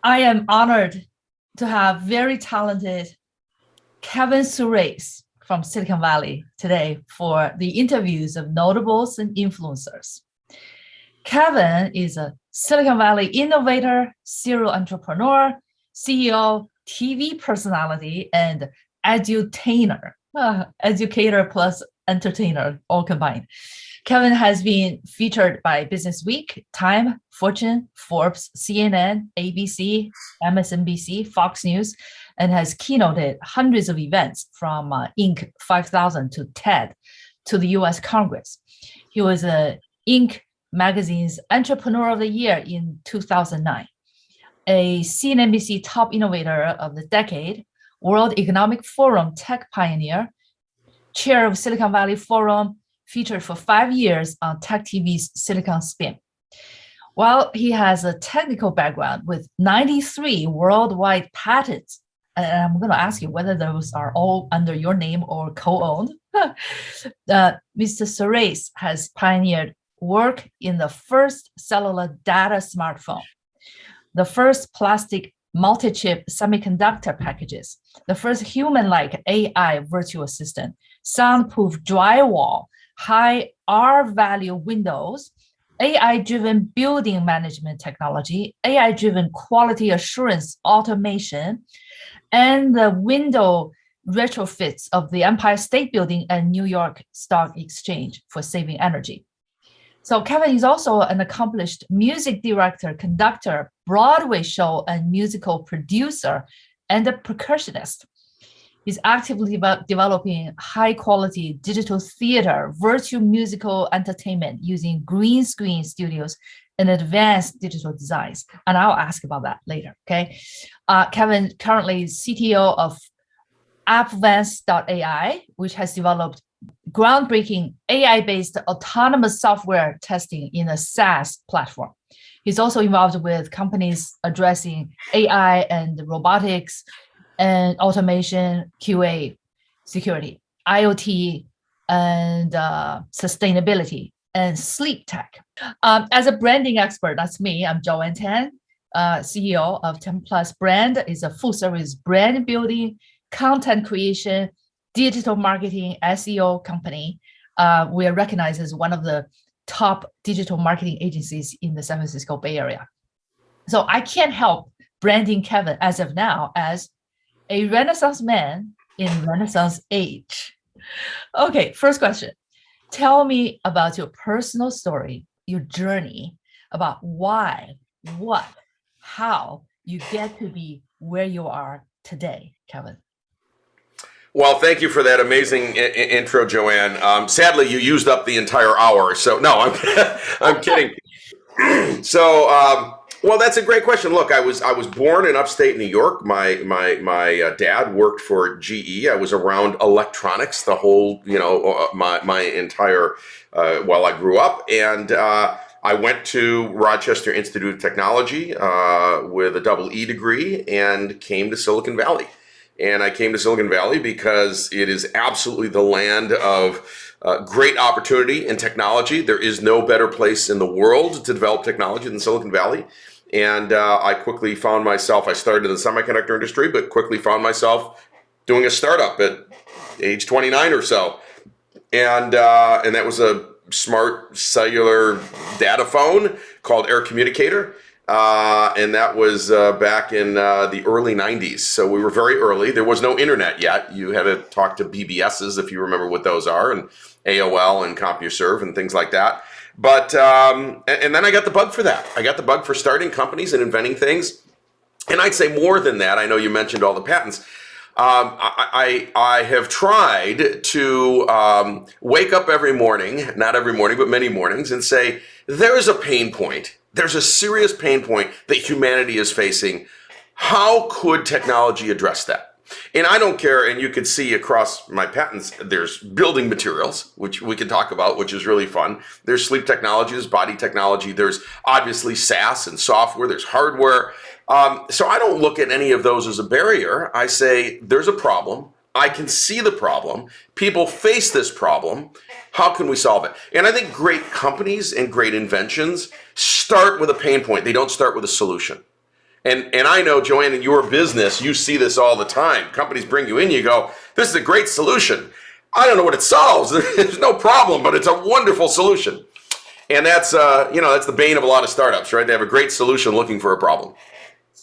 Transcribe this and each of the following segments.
I am honored to have very talented Kevin Surace from Silicon Valley today for the interviews of notables and influencers. Kevin is a Silicon Valley innovator, serial entrepreneur, CEO, TV personality, and edutainer, educator plus entertainer, all combined. Kevin has been featured by Business Week, Time, Fortune, Forbes, CNN, ABC, MSNBC, Fox News, and has keynoted hundreds of events from Inc. 5000 to TED to the US Congress. He was Inc. magazine's Entrepreneur of the Year in 2009, a CNBC Top Innovator of the Decade, World Economic Forum Tech Pioneer, Chair of Silicon Valley Forum, featured for 5 years on Tech TV's Silicon Spin. While he has a technical background with 93 worldwide patents, and I'm going to ask you whether those are all under your name or co-owned, Mr. Surace has pioneered work in the first cellular data smartphone, the first plastic multi-chip semiconductor packages, the first human-like AI virtual assistant, Soundproof Drywall, high R-value windows, AI-driven building management technology, AI-driven quality assurance automation, and the window retrofits of the Empire State Building and New York Stock Exchange for saving energy. So Kevin is also an accomplished music director, conductor, Broadway show and musical producer, and a percussionist. He's actively developing high-quality digital theater, virtual musical entertainment using green screen studios and advanced digital designs. And I'll ask about that later, okay? Kevin currently is CTO of AppVance.ai, which has developed groundbreaking AI-based autonomous software testing in a SaaS platform. He's also involved with companies addressing AI and robotics, and automation, QA, security, IoT, and sustainability, and sleep tech. As a branding expert, that's me. I'm Joanne Tan, CEO of 10 Plus Brand. Is a full-service brand building, content creation, digital marketing, SEO company. We are recognized as one of the top digital marketing agencies in the San Francisco Bay Area. So I can't help branding Kevin as of now as a Renaissance man in Renaissance age. Okay, first question. Tell me about your personal story, your journey, about why, what, how you get to be where you are today, Kevin. Well, thank you for that amazing intro, Joanne. Sadly, you used up the entire hour, so no, I'm kidding. So, well, that's a great question. Look, I was born in upstate New York. My dad worked for GE. I was around electronics the whole, my entire while I grew up, and I went to Rochester Institute of Technology with a double E degree and came to Silicon Valley. And I came to Silicon Valley because it is absolutely the land of great opportunity in technology. There is no better place in the world to develop technology than Silicon Valley. And I quickly found myself, I started in the semiconductor industry, but quickly found myself doing a startup at age 29 or so. And that was a smart cellular data phone called Air Communicator. And that was back in the early 90s. So we were very early. There was no internet yet. You had to talk to BBSs, if you remember what those are, and AOL and CompuServe and things like that. But, and then I got the bug for that. I got the bug for starting companies and inventing things. And I'd say more than that. I know you mentioned all the patents. I have tried to wake up every morning, not every morning, but many mornings, and say, there's a pain point. There's a serious pain point that humanity is facing. How could technology address that? And I don't care, and you can see across my patents, there's building materials, which we can talk about, which is really fun. There's sleep technology, there's body technology, there's obviously SaaS and software, there's hardware. So I don't look at any of those as a barrier. I say, there's a problem. I can see the problem. People face this problem. How can we solve it? And I think great companies and great inventions start with a pain point. They don't start with a solution. And I know, Joanne, in your business, you see this all the time. Companies bring you in, you go, this is a great solution. I don't know what it solves. There's no problem, but it's a wonderful solution. And that's, that's the bane of a lot of startups, right? They have a great solution looking for a problem.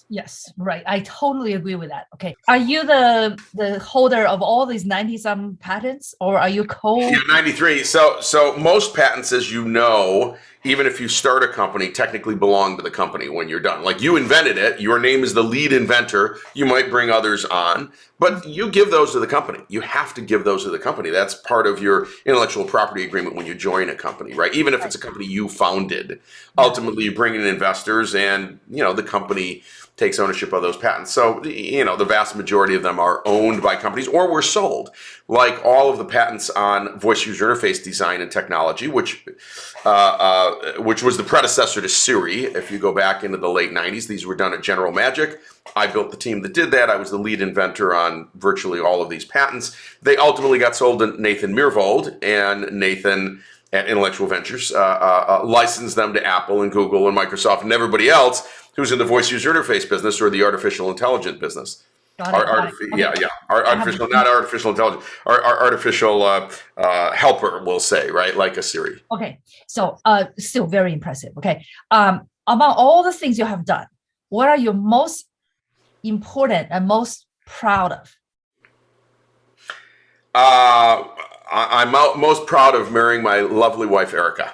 Yes, right. I totally agree with that. Okay. Are you the holder of all these 90-some patents, or are you Yeah, 93. So most patents, as you know, even if you start a company, technically belong to the company when you're done. Like, you invented it, your name is the lead inventor, you might bring others on, but you give those to the company. You have to give those to the company. That's part of your intellectual property agreement when you join a company, right? Even if it's a company you founded, ultimately you bring in investors, and the company takes ownership of those patents. So, the vast majority of them are owned by companies or were sold. Like all of the patents on voice user interface design and technology, which was the predecessor to Siri. If you go back into the late 90s, these were done at General Magic. I built the team that did that. I was the lead inventor on virtually all of these patents. They ultimately got sold to Nathan Myhrvold, and Nathan at Intellectual Ventures licensed them to Apple and Google and Microsoft and everybody else who's in the voice user interface business or the artificial intelligence business. Artificial, not artificial intelligence, artificial helper, we'll say, right? Like a Siri. Okay. So still very impressive. Okay. Among all the things you have done, what are you most important and most proud of? I'm most proud of marrying my lovely wife, Erica.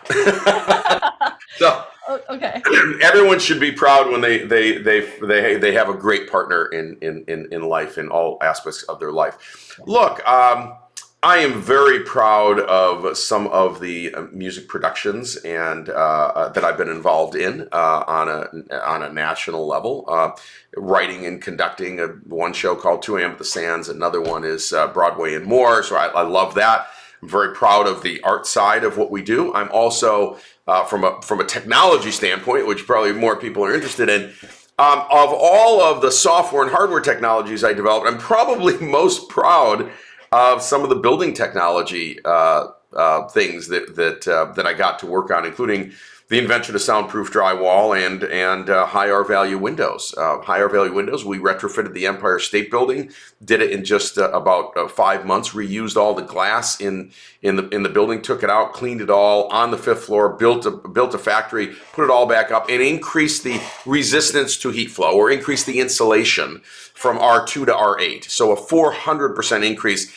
So, okay. Everyone should be proud when they have a great partner in life, in all aspects of their life. Look, I am very proud of some of the music productions and that I've been involved in on a national level. Writing and conducting one show called 2 A.M. at the Sands. Another one is Broadway and More. So I love that. I'm very proud of the art side of what we do. I'm also from a technology standpoint, which probably more people are interested in. Of all of the software and hardware technologies I developed, I'm probably most proud of some of the building technology things that I got to work on, including the invention of Soundproof Drywall and high R-value windows. High R-value windows, we retrofitted the Empire State Building, did it in just about 5 months, reused all the glass in the building, took it out, cleaned it all on the 5th floor, built a factory, put it all back up, and increased the resistance to heat flow, or increased the insulation from R2 to R8. So a 400% increase.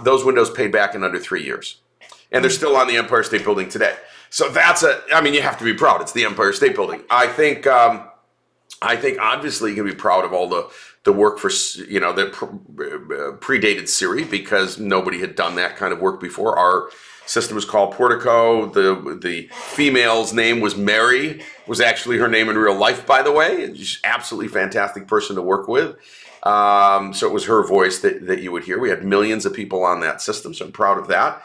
Those windows paid back in under 3 years. And they're still on the Empire State Building today. So you have to be proud. It's the Empire State Building. I think obviously you can be proud of all the work for, that predated Siri, because nobody had done that kind of work before. Our system was called Portico. The female's name was Mary, was actually her name in real life, by the way. She's an absolutely fantastic person to work with. So it was her voice that you would hear. We had millions of people on that system, so I'm proud of that.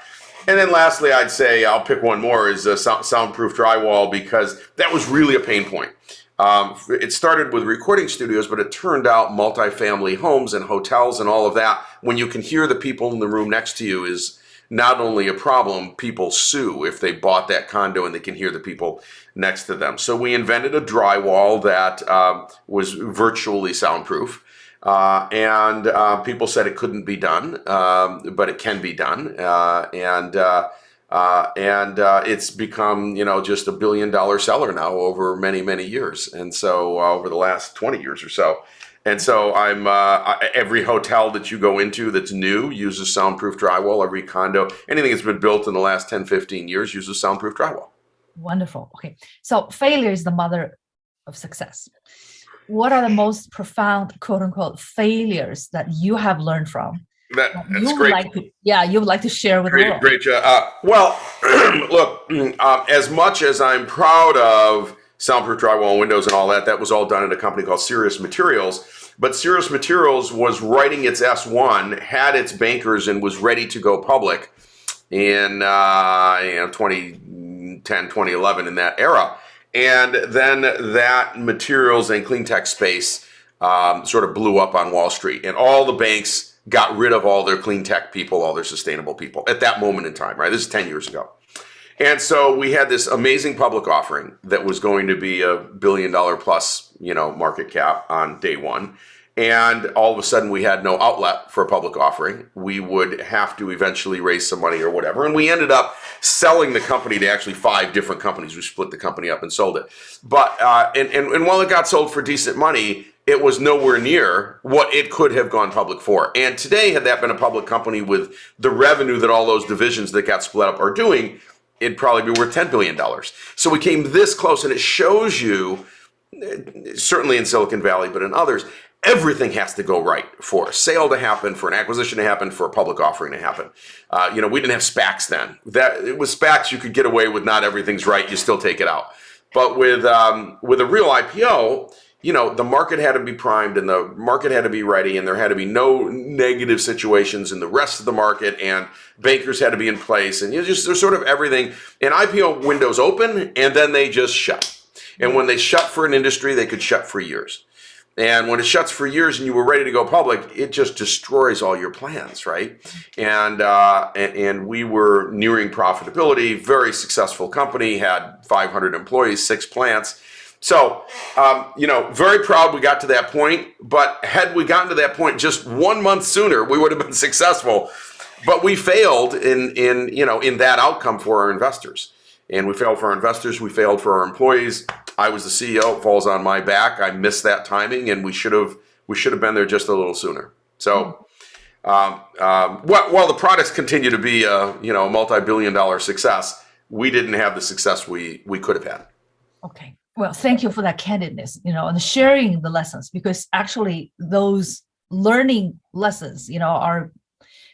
And then lastly, I'd say, I'll pick one more, is Soundproof Drywall, because that was really a pain point. It started with recording studios, but it turned out multifamily homes and hotels and all of that, when you can hear the people in the room next to you, is not only a problem, people sue if they bought that condo and they can hear the people next to them. So we invented a drywall that was virtually soundproof. And people said it couldn't be done, but it can be done. And it's become, just $1 billion seller now over many, many years. And so over the last 20 years or so. And so every hotel that you go into that's new uses soundproof drywall. Every condo, anything that's been built in the last 10, 15 years uses soundproof drywall. Wonderful. Okay. So failure is the mother of success. What are the most profound, quote unquote, failures that you have learned from? That's great. You would like to share with the world. Great. Well, look, as much as I'm proud of Soundproof Drywall and Windows and all that, that was all done at a company called Surace Materials. But Surace Materials was writing its S1, had its bankers, and was ready to go public in 2010, 2011, in that era. And then that materials and clean tech space sort of blew up on Wall Street. And all the banks got rid of all their clean tech people, all their sustainable people at that moment in time, right? This is 10 years ago. And so we had this amazing public offering that was going to be $1 billion plus, market cap on day one. And all of a sudden we had no outlet for a public offering. We would have to eventually raise some money or whatever. And we ended up selling the company to actually 5 different companies. We split the company up and sold it. But, and while it got sold for decent money, it was nowhere near what it could have gone public for. And today, had that been a public company with the revenue that all those divisions that got split up are doing, it'd probably be worth $10 billion. So we came this close, and it shows you, certainly in Silicon Valley, but in others, everything has to go right for a sale to happen, for an acquisition to happen, for a public offering to happen. We didn't have SPACs then. With SPACs, you could get away with not everything's right, you still take it out. But with a real IPO, the market had to be primed and the market had to be ready, and there had to be no negative situations in the rest of the market, and bankers had to be in place, and there's sort of everything. And IPO windows open and then they just shut. And when they shut for an industry, they could shut for years. And when it shuts for years and you were ready to go public, it just destroys all your plans, right? And we were nearing profitability, very successful company, had 500 employees, 6 plants. So, very proud we got to that point. But had we gotten to that point just 1 month sooner, we would have been successful. But we failed in that outcome for our investors. And we failed for our investors. We failed for our employees. I was the CEO. It falls on my back. I missed that timing, and we should have been there just a little sooner. So, while the products continue to be a multi-billion-dollar success, we didn't have the success we could have had. Okay. Well, thank you for that candidness, and sharing the lessons, because actually those learning lessons, are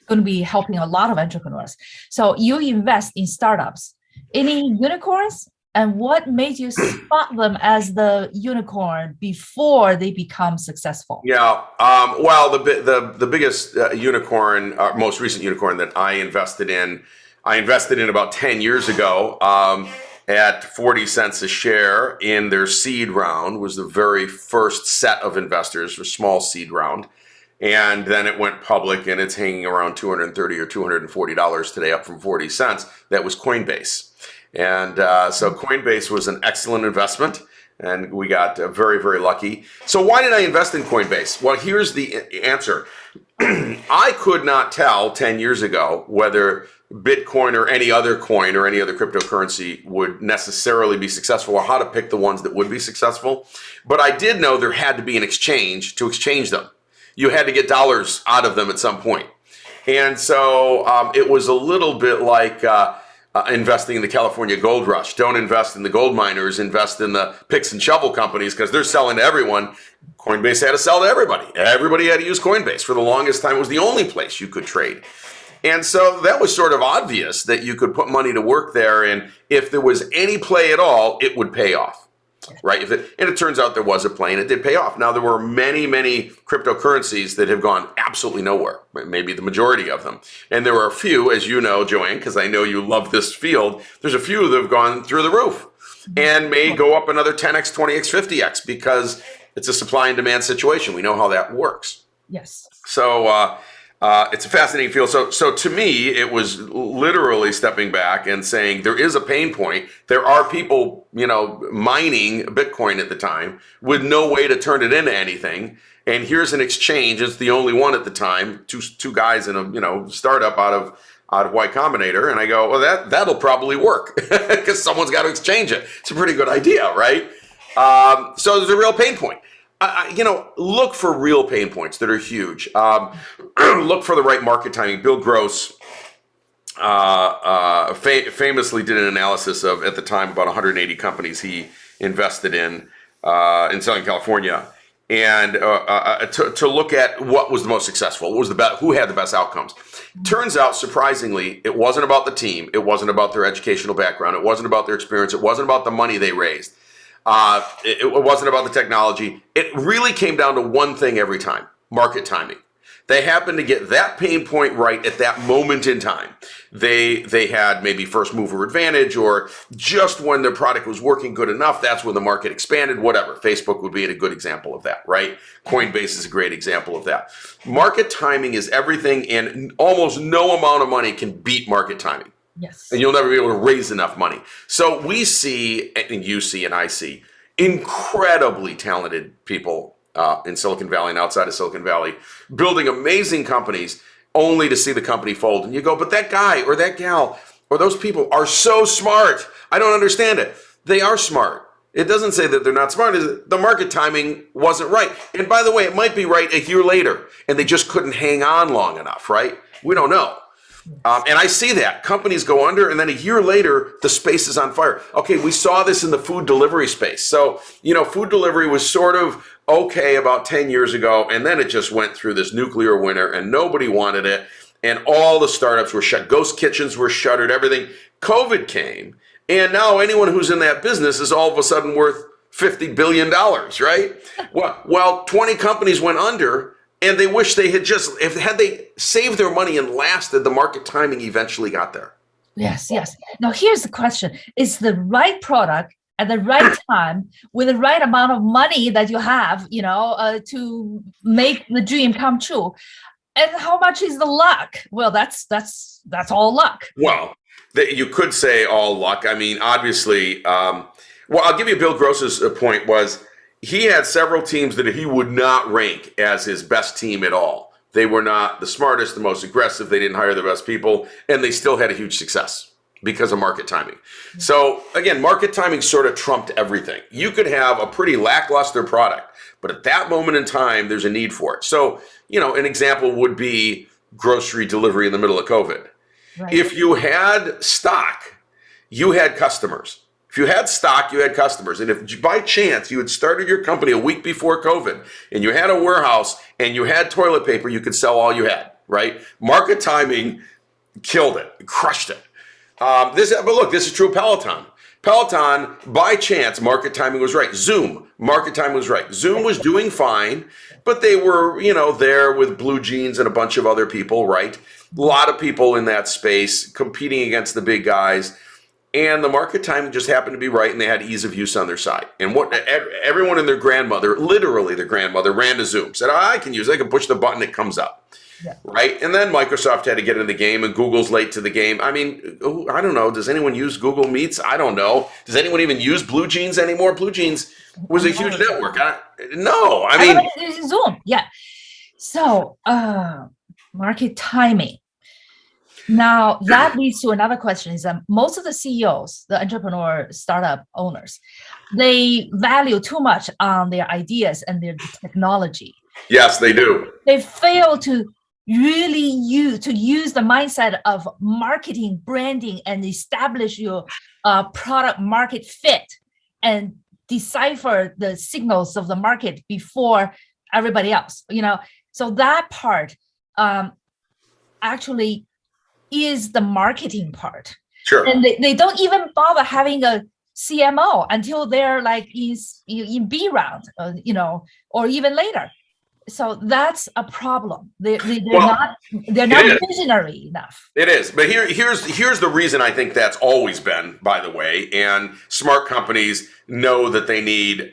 going to be helping a lot of entrepreneurs. So you invest in startups. Any unicorns? And what made you spot them as the unicorn before they become successful? Yeah, well, the biggest unicorn, most recent unicorn that I invested in about 10 years ago at 40 cents a share in their seed round. Was the very first set of investors for small seed round. And then it went public, and it's hanging around $230 or $240 today, up from 40 cents. That was Coinbase. And so Coinbase was an excellent investment, and we got very, very lucky. So why did I invest in Coinbase? Well, here's the answer. I could not tell 10 years ago whether Bitcoin or any other coin or any other cryptocurrency would necessarily be successful, or how to pick the ones that would be successful. But I did know there had to be an exchange to exchange them. You had to get dollars out of them at some point. And so it was a little bit like investing in the California gold rush. Don't invest in the gold miners, invest in the picks and shovel companies, because they're selling to everyone. Coinbase had to sell to everybody. Everybody had to use Coinbase. For the longest time, it was the only place you could trade. And so that was sort of obvious that you could put money to work there, and if there was any play at all, it would pay off, right? And it turns out there was a play, and it did pay off. Now, there were many, many cryptocurrencies that have gone absolutely nowhere, maybe the majority of them. And there were a few, as you know, Joanne, because I know you love this field, there's a few that have gone through the roof and may go up another 10x, 20x, 50x, because it's a supply and demand situation. We know how that works. Yes. So it's a fascinating field. So to me, it was literally stepping back and saying there is a pain point. There are people, mining Bitcoin at the time with no way to turn it into anything. And here's an exchange. It's the only one at the time. Two guys in a startup out of Y Combinator. And I go, well, that'll probably work because someone's got to exchange it. It's a pretty good idea, right? So there's a real pain point. Look for real pain points that are huge. Look for the right market timing. Bill Gross famously did an analysis of, at the time, about 180 companies he invested in Southern California, and to look at what was the most successful, what was the best, who had the best outcomes. Turns out, surprisingly, it wasn't about the team. It wasn't about their educational background. It wasn't about their experience. It wasn't about the money they raised. It wasn't about the technology. It really came down to one thing every time: market timing. They happened to get that pain point right at that moment in time. They had maybe first mover advantage, or just when their product was working good enough, that's when the market expanded, whatever. Facebook would be a good example of that, right? Coinbase is a great example of that. Market timing is everything, and almost no amount of money can beat market timing. Yes. and you'll never be able to raise enough money. So we see, and you see, and I see, incredibly talented people in Silicon Valley and outside of Silicon Valley building amazing companies only to see the company fold. And you go, but that guy or that gal or those people are so smart. I don't understand it. They are smart. It doesn't say that they're not smart. The market timing wasn't right. And by the way, it might be right a year later, and they just couldn't hang on long enough, right? We don't know. And I see that. Companies go under, and then a year later, the space is on fire. Okay, we saw this in the food delivery space. So, food delivery was sort of okay about 10 years ago, and then it just went through this nuclear winter, and nobody wanted it. And all the startups were shut. Ghost kitchens were shuttered, everything. COVID came, and now anyone who's in that business is all of a sudden worth $50 billion, right? Well, 20 companies went under, and they wish they had had they saved their money and lasted, the market timing eventually got there. Yes. Now, here's the question. Is the right product at the right time with the right amount of money that you have, to make the dream come true? And how much is the luck? Well, that's all luck. Well, you could say all luck. I mean, obviously, I'll give you Bill Gross's point was he had several teams that he would not rank as his best team at all. They were not the smartest, the most aggressive. They didn't hire the best people, and they still had a huge success because of market timing. So again, market timing sort of trumped everything. You could have a pretty lackluster product, but at that moment in time, there's a need for it. So, an example would be grocery delivery in the middle of COVID. Right. If you had stock, you had customers. If you had stock, you had customers. And if by chance you had started your company a week before COVID and you had a warehouse and you had toilet paper, you could sell all you had, right? Market timing killed it, crushed it. But look, this is true of Peloton. Peloton, by chance, market timing was right. Zoom, market timing was right. Zoom was doing fine, but they were, there with Blue Jeans and a bunch of other people, right? A lot of people in that space competing against the big guys. And the market timing just happened to be right, and they had ease of use on their side. And everyone and their grandmother, literally their grandmother, ran to Zoom, said, I can push the button, it comes up. Yeah. Right? And then Microsoft had to get in the game, and Google's late to the game. I mean, I don't know. Does anyone use Google Meets? I don't know. Does anyone even use Blue Jeans anymore? Blue Jeans was a huge network. I mean, Zoom. Yeah. So, market timing. Now, that leads to another question is that most of the CEOs, the entrepreneur startup owners, they value too much on their ideas and their technology. Yes, they do. They fail to really use the mindset of marketing, branding, and establish your product market fit and decipher the signals of the market before everybody else. So that part actually is the marketing part. Sure. And they don't even bother having a CMO until they're like in B round, or even later. So that's a problem. They're not visionary enough. It is. But here's the reason I think that's always been, by the way, and smart companies know that they need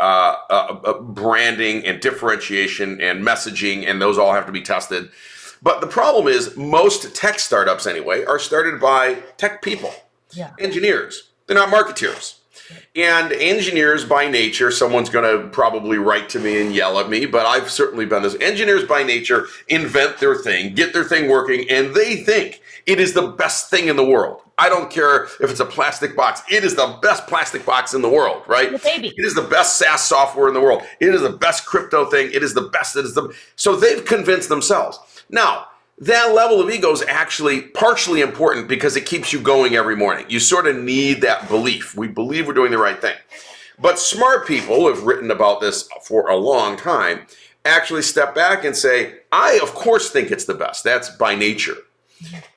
branding and differentiation and messaging, and those all have to be tested. But the problem is most tech startups, anyway, are started by tech people, engineers. They're not marketeers. And engineers by nature, someone's going to probably write to me and yell at me, but I've certainly been this. Engineers by nature invent their thing, get their thing working, and they think it is the best thing in the world. I don't care if it's a plastic box. It is the best plastic box in the world, right? It is the best SaaS software in the world. It is the best crypto thing. It is the best. So they've convinced themselves. Now, that level of ego is actually partially important because it keeps you going every morning. You sort of need that belief. We believe we're doing the right thing. But smart people who have written about this for a long time actually step back and say, I, of course, think it's the best. That's by nature.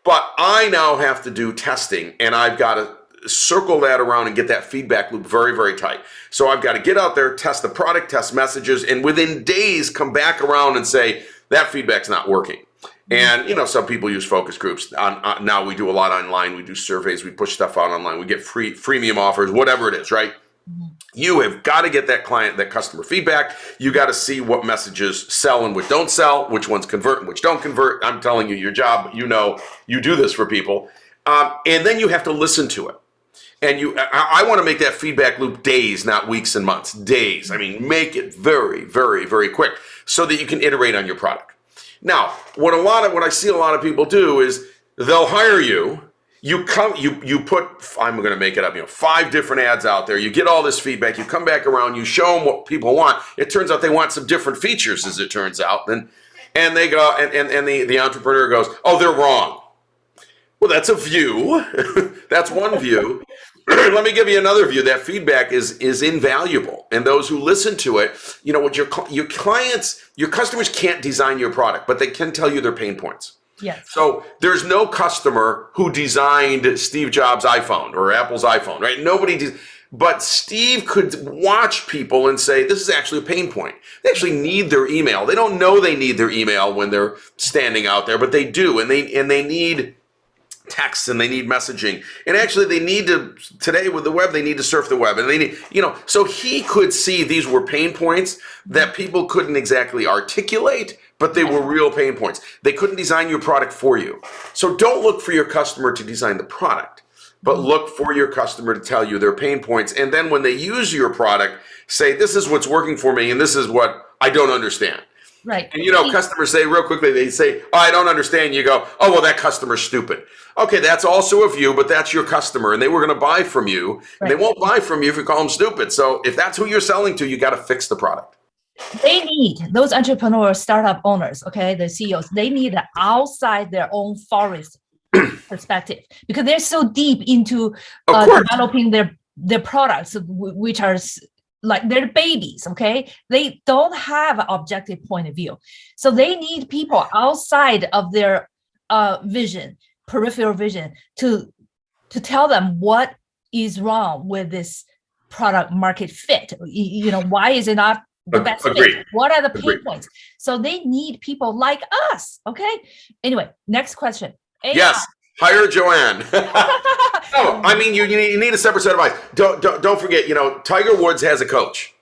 But I now have to do testing, and I've got to circle that around and get that feedback loop very, very tight. So I've got to get out there, test the product, test messages, and within days come back around and say, that feedback's not working. And, some people use focus groups. Now we do a lot online. We do surveys. We push stuff out online. We get freemium offers, whatever it is, right? Mm-hmm. You have got to get that customer feedback. You got to see what messages sell and what don't sell, which ones convert and which don't convert. I'm telling you, your job, you do this for people. And then you have to listen to it. And I want to make that feedback loop days, not weeks and months. Days. I mean, make it very, very, very quick so that you can iterate on your product. Now, what I see a lot of people do is they'll hire you. You put, I'm going to make it up, 5 different ads out there. You get all this feedback. You come back around. You show them what people want. It turns out they want some different features, as it turns out. And they go, and the entrepreneur goes, oh, they're wrong. Well, that's a view. That's one view. Let me give you another view. That feedback is invaluable. And those who listen to it, what your clients, your customers can't design your product, but they can tell you their pain points. Yes. So there's no customer who designed Steve Jobs' iPhone or Apple's iPhone, right? But Steve could watch people and say, this is actually a pain point. They actually need their email. They don't know they need their email when they're standing out there, but they do. And they need text and they need messaging. And actually they need to, today with the web, they need to surf the web. And they need, so he could see these were pain points that people couldn't exactly articulate, but they were real pain points. They couldn't design your product for you. So don't look for your customer to design the product, but look for your customer to tell you their pain points. And then when they use your product, say, this is what's working for me and this is what I don't understand. Right. And customers say real quickly, they say, oh, I don't understand. You go, oh, well, that customer's stupid. Okay, that's also a view, but that's your customer and they were going to buy from you. Right. And they won't buy from you if you call them stupid. So if that's who you're selling to, you got to fix the product. They need, those entrepreneurs, startup owners, okay, the CEOs, they need outside their own forest perspective because they're so deep into developing their products, which are like they're babies, okay? They don't have an objective point of view. So they need people outside of their vision, peripheral vision, to tell them what is wrong with this product market fit. Why is it not the best fit? What are the pain points? So they need people like us, okay? Anyway, next question. AI. Yes, hire Joanne. No, I mean, you need a separate set of eyes. Don't forget, Tiger Woods has a coach.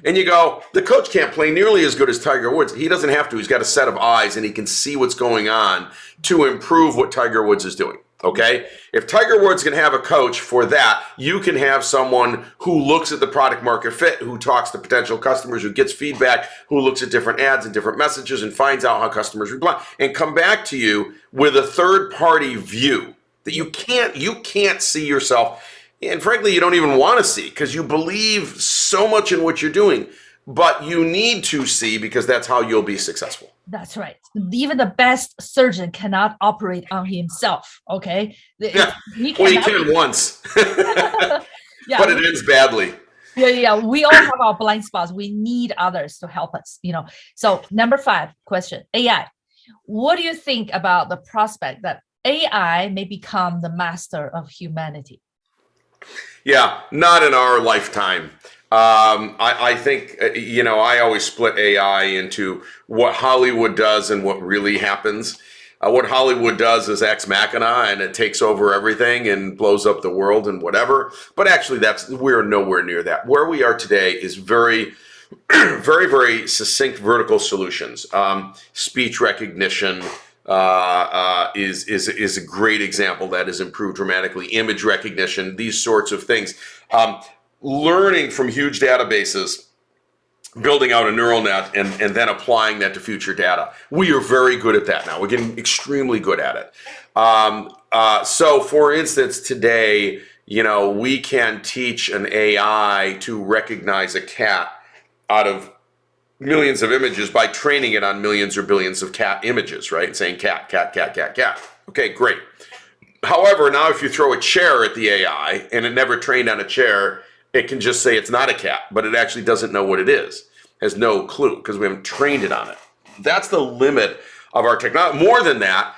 And you go, the coach can't play nearly as good as Tiger Woods. He doesn't have to. He's got a set of eyes and he can see what's going on to improve what Tiger Woods is doing. Okay? If Tiger Woods can have a coach for that, you can have someone who looks at the product market fit, who talks to potential customers, who gets feedback, who looks at different ads and different messages and finds out how customers reply and come back to you with a third party view that you can't see yourself. And frankly, you don't even want to see because you believe so much in what you're doing, but you need to see because that's how you'll be successful. That's right. Even the best surgeon cannot operate on himself. Okay. Yeah. He can once, but it ends badly. Yeah. We all have our blind spots. We need others to help us, So number 5 question, AI. What do you think about the prospect that AI may become the master of humanity? Yeah, not in our lifetime. I think, I always split AI into what Hollywood does and what really happens. What Hollywood does is ex machina and it takes over everything and blows up the world and whatever. But actually, we're nowhere near that. Where we are today is very, very, very succinct vertical solutions. Speech recognition is a great example that has improved dramatically. Image recognition, these sorts of things. Learning from huge databases, building out a neural net, and then applying that to future data. We are very good at that now. We're getting extremely good at it. So, for instance, today, we can teach an AI to recognize a cat out of millions of images by training it on millions or billions of cat images, right? Saying cat, cat, cat, cat, cat. Okay, great. However, now if you throw a chair at the AI and it never trained on a chair, it can just say it's not a cat, but it actually doesn't know what it is. Has no clue because we haven't trained it on it. That's the limit of our technology. More than that,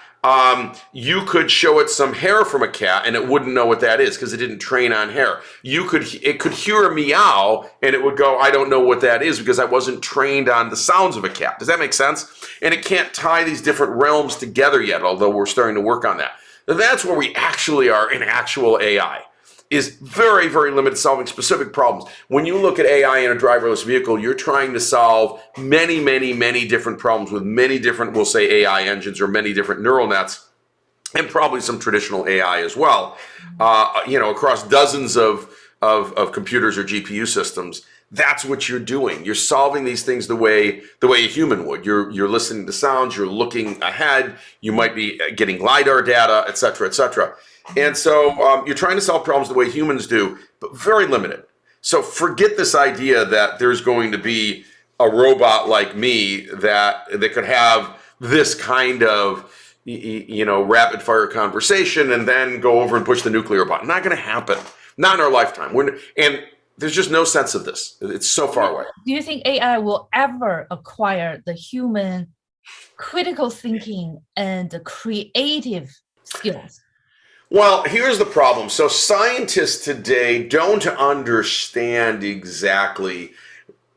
you could show it some hair from a cat and it wouldn't know what that is because it didn't train on hair. It could hear a meow and it would go, I don't know what that is because I wasn't trained on the sounds of a cat. Does that make sense? And it can't tie these different realms together yet, although we're starting to work on that. That's where we actually are in actual AI. Is very, very limited solving specific problems. When you look at AI in a driverless vehicle, you're trying to solve many, many, many different problems with many different, we'll say AI engines or many different neural nets. and probably some traditional AI as well, across dozens of computers or GPU systems. That's what you're doing. You're solving these things the way a human would. You're listening to sounds. You're looking ahead. You might be getting LiDAR data, et cetera, et cetera. And so you're trying to solve problems the way humans do, but very limited. So forget this idea that there's going to be a robot like me that could have this kind of rapid fire conversation and then go over and push the nuclear button. Not going to happen. Not in our lifetime. And there's just no sense of this. It's so far away. Do you think AI will ever acquire the human critical thinking and the creative skills? Well, here's the problem. So scientists today don't understand exactly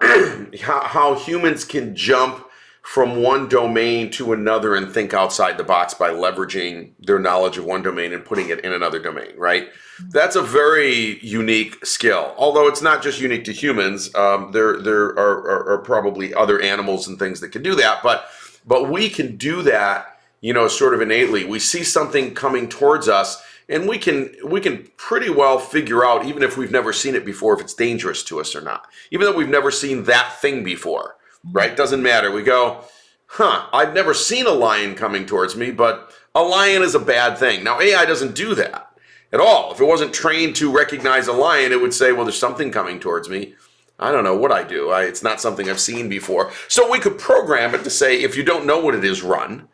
how humans can jump from one domain to another and think outside the box by leveraging their knowledge of one domain and putting it in another domain, right? That's a very unique skill. Although it's not just unique to humans, there are probably other animals and things that can do that. But we can do that, sort of innately. We see something coming towards us, and we can pretty well figure out, even if we've never seen it before, if it's dangerous to us or not. Even though we've never seen that thing before, right? Doesn't matter. We go, I've never seen a lion coming towards me, but a lion is a bad thing. Now, AI doesn't do that at all. If it wasn't trained to recognize a lion, it would say, well, there's something coming towards me. I don't know what I do. It's not something I've seen before. So we could program it to say, if you don't know what it is, run.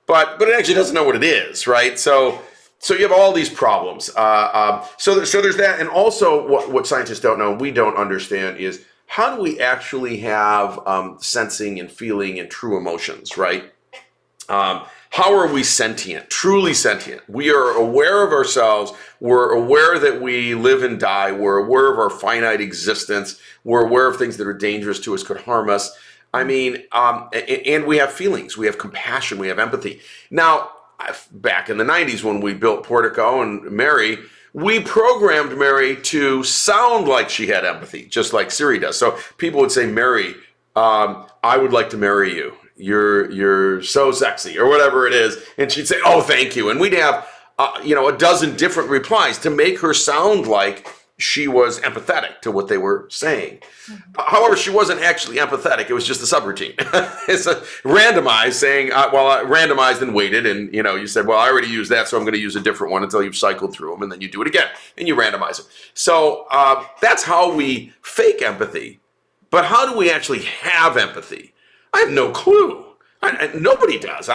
But it actually doesn't know what it is, right? So you have all these problems. So there's that. And also what scientists don't know, we don't understand, is how do we actually have sensing and feeling and true emotions, right? How are we sentient, truly sentient? We are aware of ourselves. We're aware that we live and die. We're aware of our finite existence. We're aware of things that are dangerous to us, could harm us. I mean, and we have feelings. We have compassion. We have empathy. Now, back in the 90s when we built Portico and Mary, we programmed Mary to sound like she had empathy, just like Siri does. So people would say, Mary, I would like to marry you. You're so sexy, or whatever it is. And she'd say, oh, thank you. And we'd have, a dozen different replies to make her sound like she was empathetic to what they were saying. However, she wasn't actually empathetic. It was just a subroutine. It's a randomized saying, I randomized and weighted. And, you said, well, I already used that, so I'm going to use a different one until you've cycled through them. And then you do it again and you randomize it. So that's how we fake empathy. But how do we actually have empathy? I have no clue. Nobody does.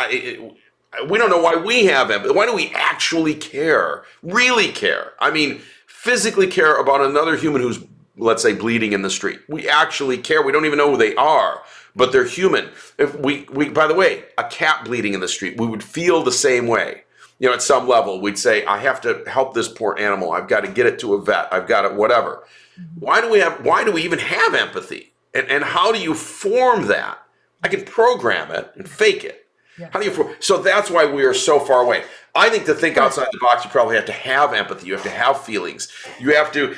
We don't know why we have empathy. Why do we actually care? Really care? I mean, physically care about another human who's, let's say, bleeding in the street. We actually care. We don't even know who they are, but they're human. If we by the way, a cat bleeding in the street, we would feel the same way. At some level, we'd say, I have to help this poor animal. I've got to get it to a vet. I've got to whatever. Why do we even have empathy? And how do you form that? I can program it and fake it. Yeah. How do you? So that's why we are so far away. I think to think outside the box, you probably have to have empathy. You have to have feelings. You have to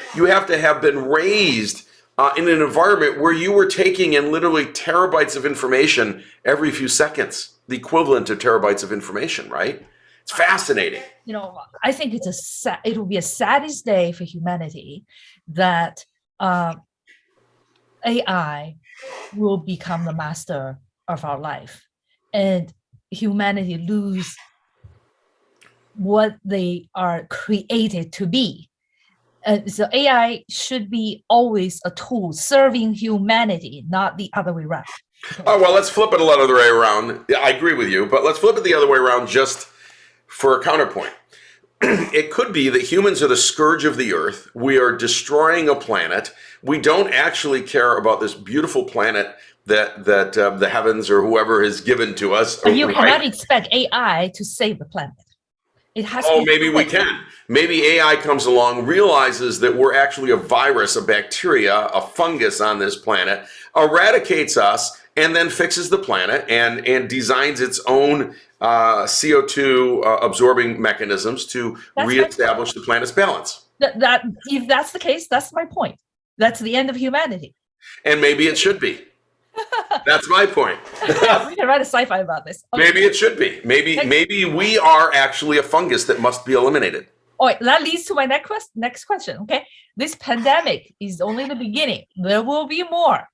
have been raised in an environment where you were taking in literally terabytes of information every few seconds, the equivalent of terabytes of information, right? It's fascinating. I think it will be a saddest day for humanity that AI will become the master of our life, and humanity lose what they are created to be. So AI should be always a tool serving humanity, not the other way around. Oh, well, let's flip it a little other way around. Yeah, I agree with you, but let's flip it the other way around just for a counterpoint. It could be that humans are the scourge of the earth. We are destroying a planet. We don't actually care about this beautiful planet that the heavens or whoever has given to us. But you cannot expect AI to save the planet. It has. Oh, maybe we can. Maybe AI comes along, realizes that we're actually a virus, a bacteria, a fungus on this planet, eradicates us, and then fixes the planet and designs its own CO2 absorbing mechanisms to reestablish the planet's balance. That if that's the case, that's my point. That's the end of humanity. And maybe it should be. That's my point. We can can write a sci-fi about this. Okay. Maybe it should be. Maybe we are actually a fungus that must be eliminated. Oh, that leads to my next question. Okay, this pandemic is only the beginning. There will be more.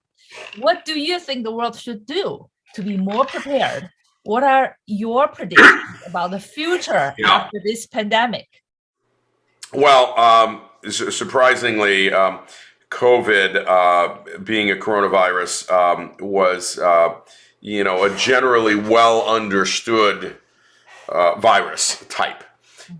What do you think the world should do to be more prepared? What are your predictions about the future after this pandemic? Well, surprisingly, COVID, being a coronavirus, was a generally well understood virus type,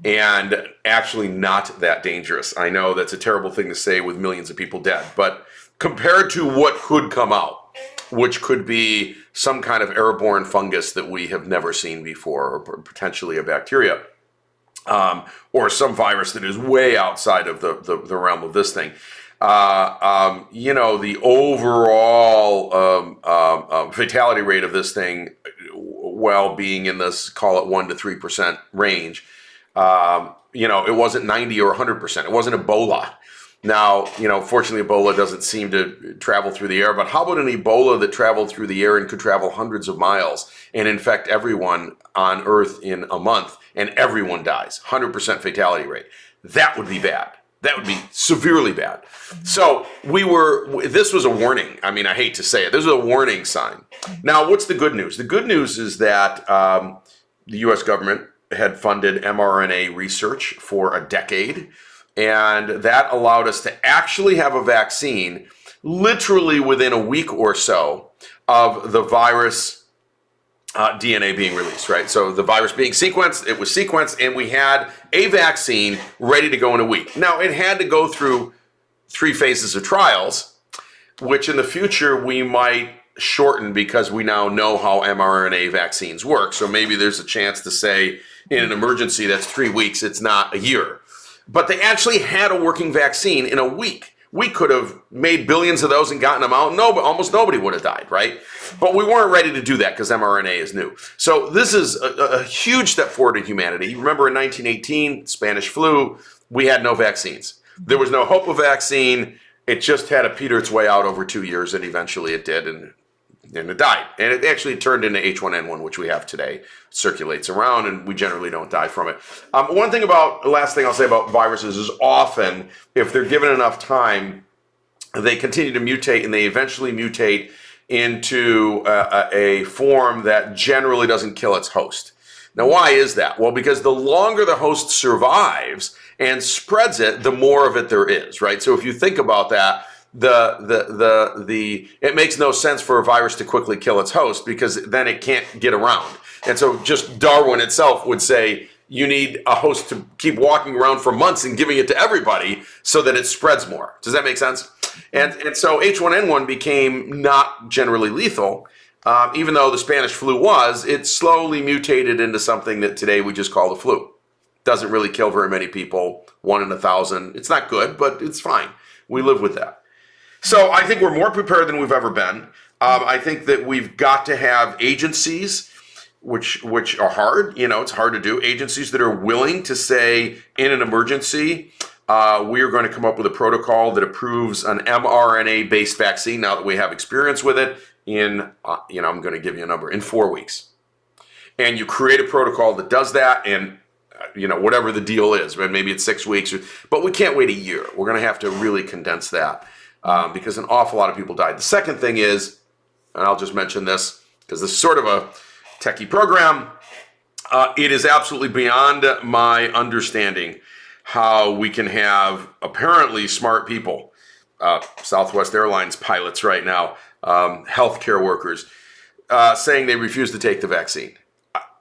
and actually not that dangerous. I know that's a terrible thing to say with millions of people dead, but compared to what could come out, which could be some kind of airborne fungus that we have never seen before, or potentially a bacteria, or some virus that is way outside of the realm of this thing. The overall fatality rate of this thing, well, being in this, call it 1% to 3% range, it wasn't 90 or 100%. It wasn't Ebola. Now, fortunately, Ebola doesn't seem to travel through the air, but how about an Ebola that traveled through the air and could travel hundreds of miles and infect everyone on Earth in a month, and everyone dies, 100% fatality rate? That would be bad. That would be severely bad. So this was a warning. I mean, I hate to say it. This is a warning sign. Now, what's the good news? The good news is that the U.S. government had funded mRNA research for a decade, and that allowed us to actually have a vaccine literally within a week or so of the virus DNA being released, right? So the virus being sequenced, it was sequenced, and we had a vaccine ready to go in a week. Now, it had to go through 3 phases of trials, which in the future we might shorten because we now know how mRNA vaccines work. So maybe there's a chance to say in an emergency that's 3 weeks, it's not a year. But they actually had a working vaccine in a week. We could have made billions of those and gotten them out. No, but almost nobody would have died, right? But we weren't ready to do that because mRNA is new. So this is a huge step forward in humanity. You remember in 1918, Spanish flu, we had no vaccines. There was no hope of vaccine. It just had to peter its way out over 2 years, and eventually it did, and it died. And it actually turned into H1N1, which we have today, circulates around, and we generally don't die from it. The last thing I'll say about viruses is often, if they're given enough time, they continue to mutate, and they eventually mutate into a form that generally doesn't kill its host. Now, why is that? Well, because the longer the host survives and spreads it, the more of it there is, right? So if you think about that, it makes no sense for a virus to quickly kill its host, because then it can't get around. And so just Darwin itself would say you need a host to keep walking around for months and giving it to everybody so that it spreads more. Does that make sense? And so H1N1 became not generally lethal, even though the Spanish flu was. It slowly mutated into something that today we just call the flu. Doesn't really kill very many people, 1 in 1,000. It's not good, but it's fine. We live with that. So I think we're more prepared than we've ever been. I think that we've got to have agencies, which are hard. It's hard to do. Agencies that are willing to say, in an emergency, we are going to come up with a protocol that approves an mRNA-based vaccine now that we have experience with it in, I'm going to give you a number, in 4 weeks. And you create a protocol that does that, and whatever the deal is, maybe it's 6 weeks, but we can't wait a year. We're going to have to really condense that. Because an awful lot of people died. The second thing is, and I'll just mention this because this is sort of a techie program, it is absolutely beyond my understanding how we can have apparently smart people, Southwest Airlines pilots right now, healthcare workers, saying they refuse to take the vaccine.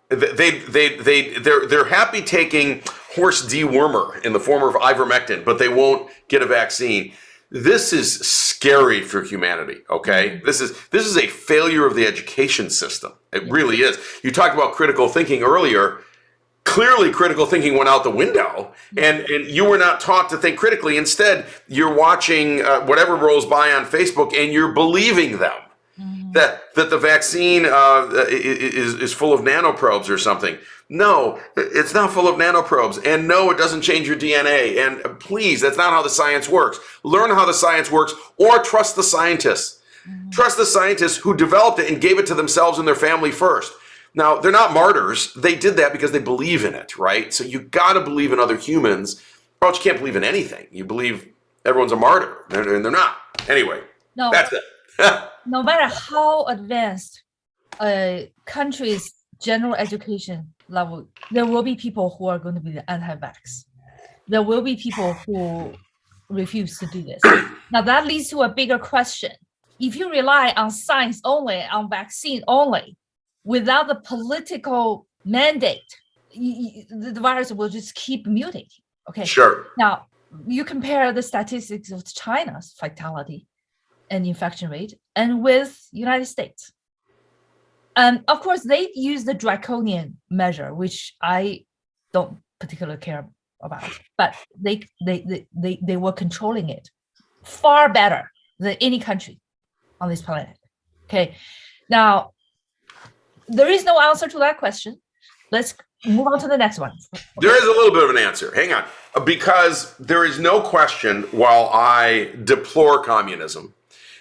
They're happy taking horse dewormer in the form of ivermectin, but they won't get a vaccine. This is scary for humanity, okay? This is a failure of the education system. It really is. You talked about critical thinking earlier. Clearly, critical thinking went out the window, and you were not taught to think critically. Instead, you're watching whatever rolls by on Facebook, and you're believing them. That the vaccine is full of nanoprobes or something. No, it's not full of nanoprobes. And no, it doesn't change your DNA. And please, that's not how the science works. Learn how the science works, or trust the scientists. Trust the scientists who developed it and gave it to themselves and their family first. Now, they're not martyrs. They did that because they believe in it, right? So you got to believe in other humans, or else you can't believe in anything. You believe everyone's a martyr, and they're not. Anyway, that's it. No matter how advanced a country's general education level, there will be people who are going to be the anti-vax. There will be people who refuse to do this. Now, that leads to a bigger question. If you rely on science only, on vaccine only, without the political mandate, the virus will just keep mutating. Okay. Sure. Now, you compare the statistics of China's fatality and infection rate and with United States. And of course, they use the draconian measure, which I don't particularly care about, but they were controlling it far better than any country on this planet. Okay. Now, there is no answer to that question. Let's move on to the next one. Okay. There is a little bit of an answer. Hang on. Because there is no question, while I deplore communism,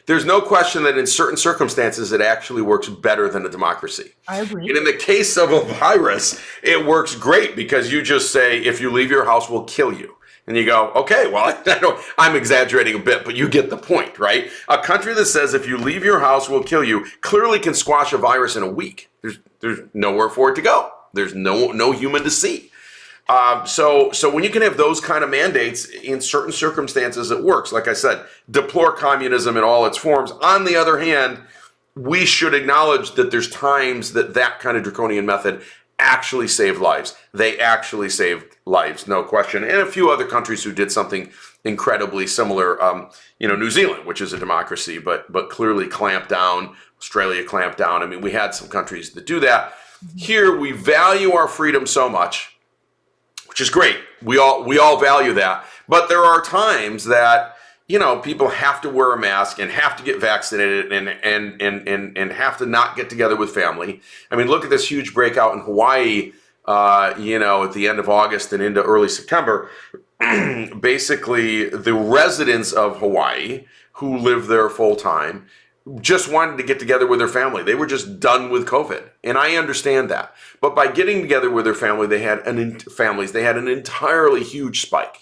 there's no question that in certain circumstances it actually works better than a democracy. I agree. And in the case of a virus, it works great because you just say, if you leave your house, we'll kill you. And you go, okay, well, I know I'm exaggerating a bit, but you get the point, right? A country that says, if you leave your house, we'll kill you, clearly can squash a virus in a week. There's nowhere for it to go. There's no human to see. So when you can have those kind of mandates in certain circumstances, it works. Like I said, deplore communism in all its forms. On the other hand, we should acknowledge that there's times that kind of draconian method actually saved lives. They actually saved lives, no question. And a few other countries who did something incredibly similar. New Zealand, which is a democracy, but clearly clamped down. Australia clamped down. I mean, we had some countries that do that. Here, we value our freedom so much, which is great. We all value that. But there are times that, people have to wear a mask and have to get vaccinated and have to not get together with family. I mean, look at this huge breakout in Hawaii, at the end of August and into early September. Basically, the residents of Hawaii who live there full time just wanted to get together with their family. They were just done with COVID. And I understand that. But by getting together with their family, they had an entirely huge spike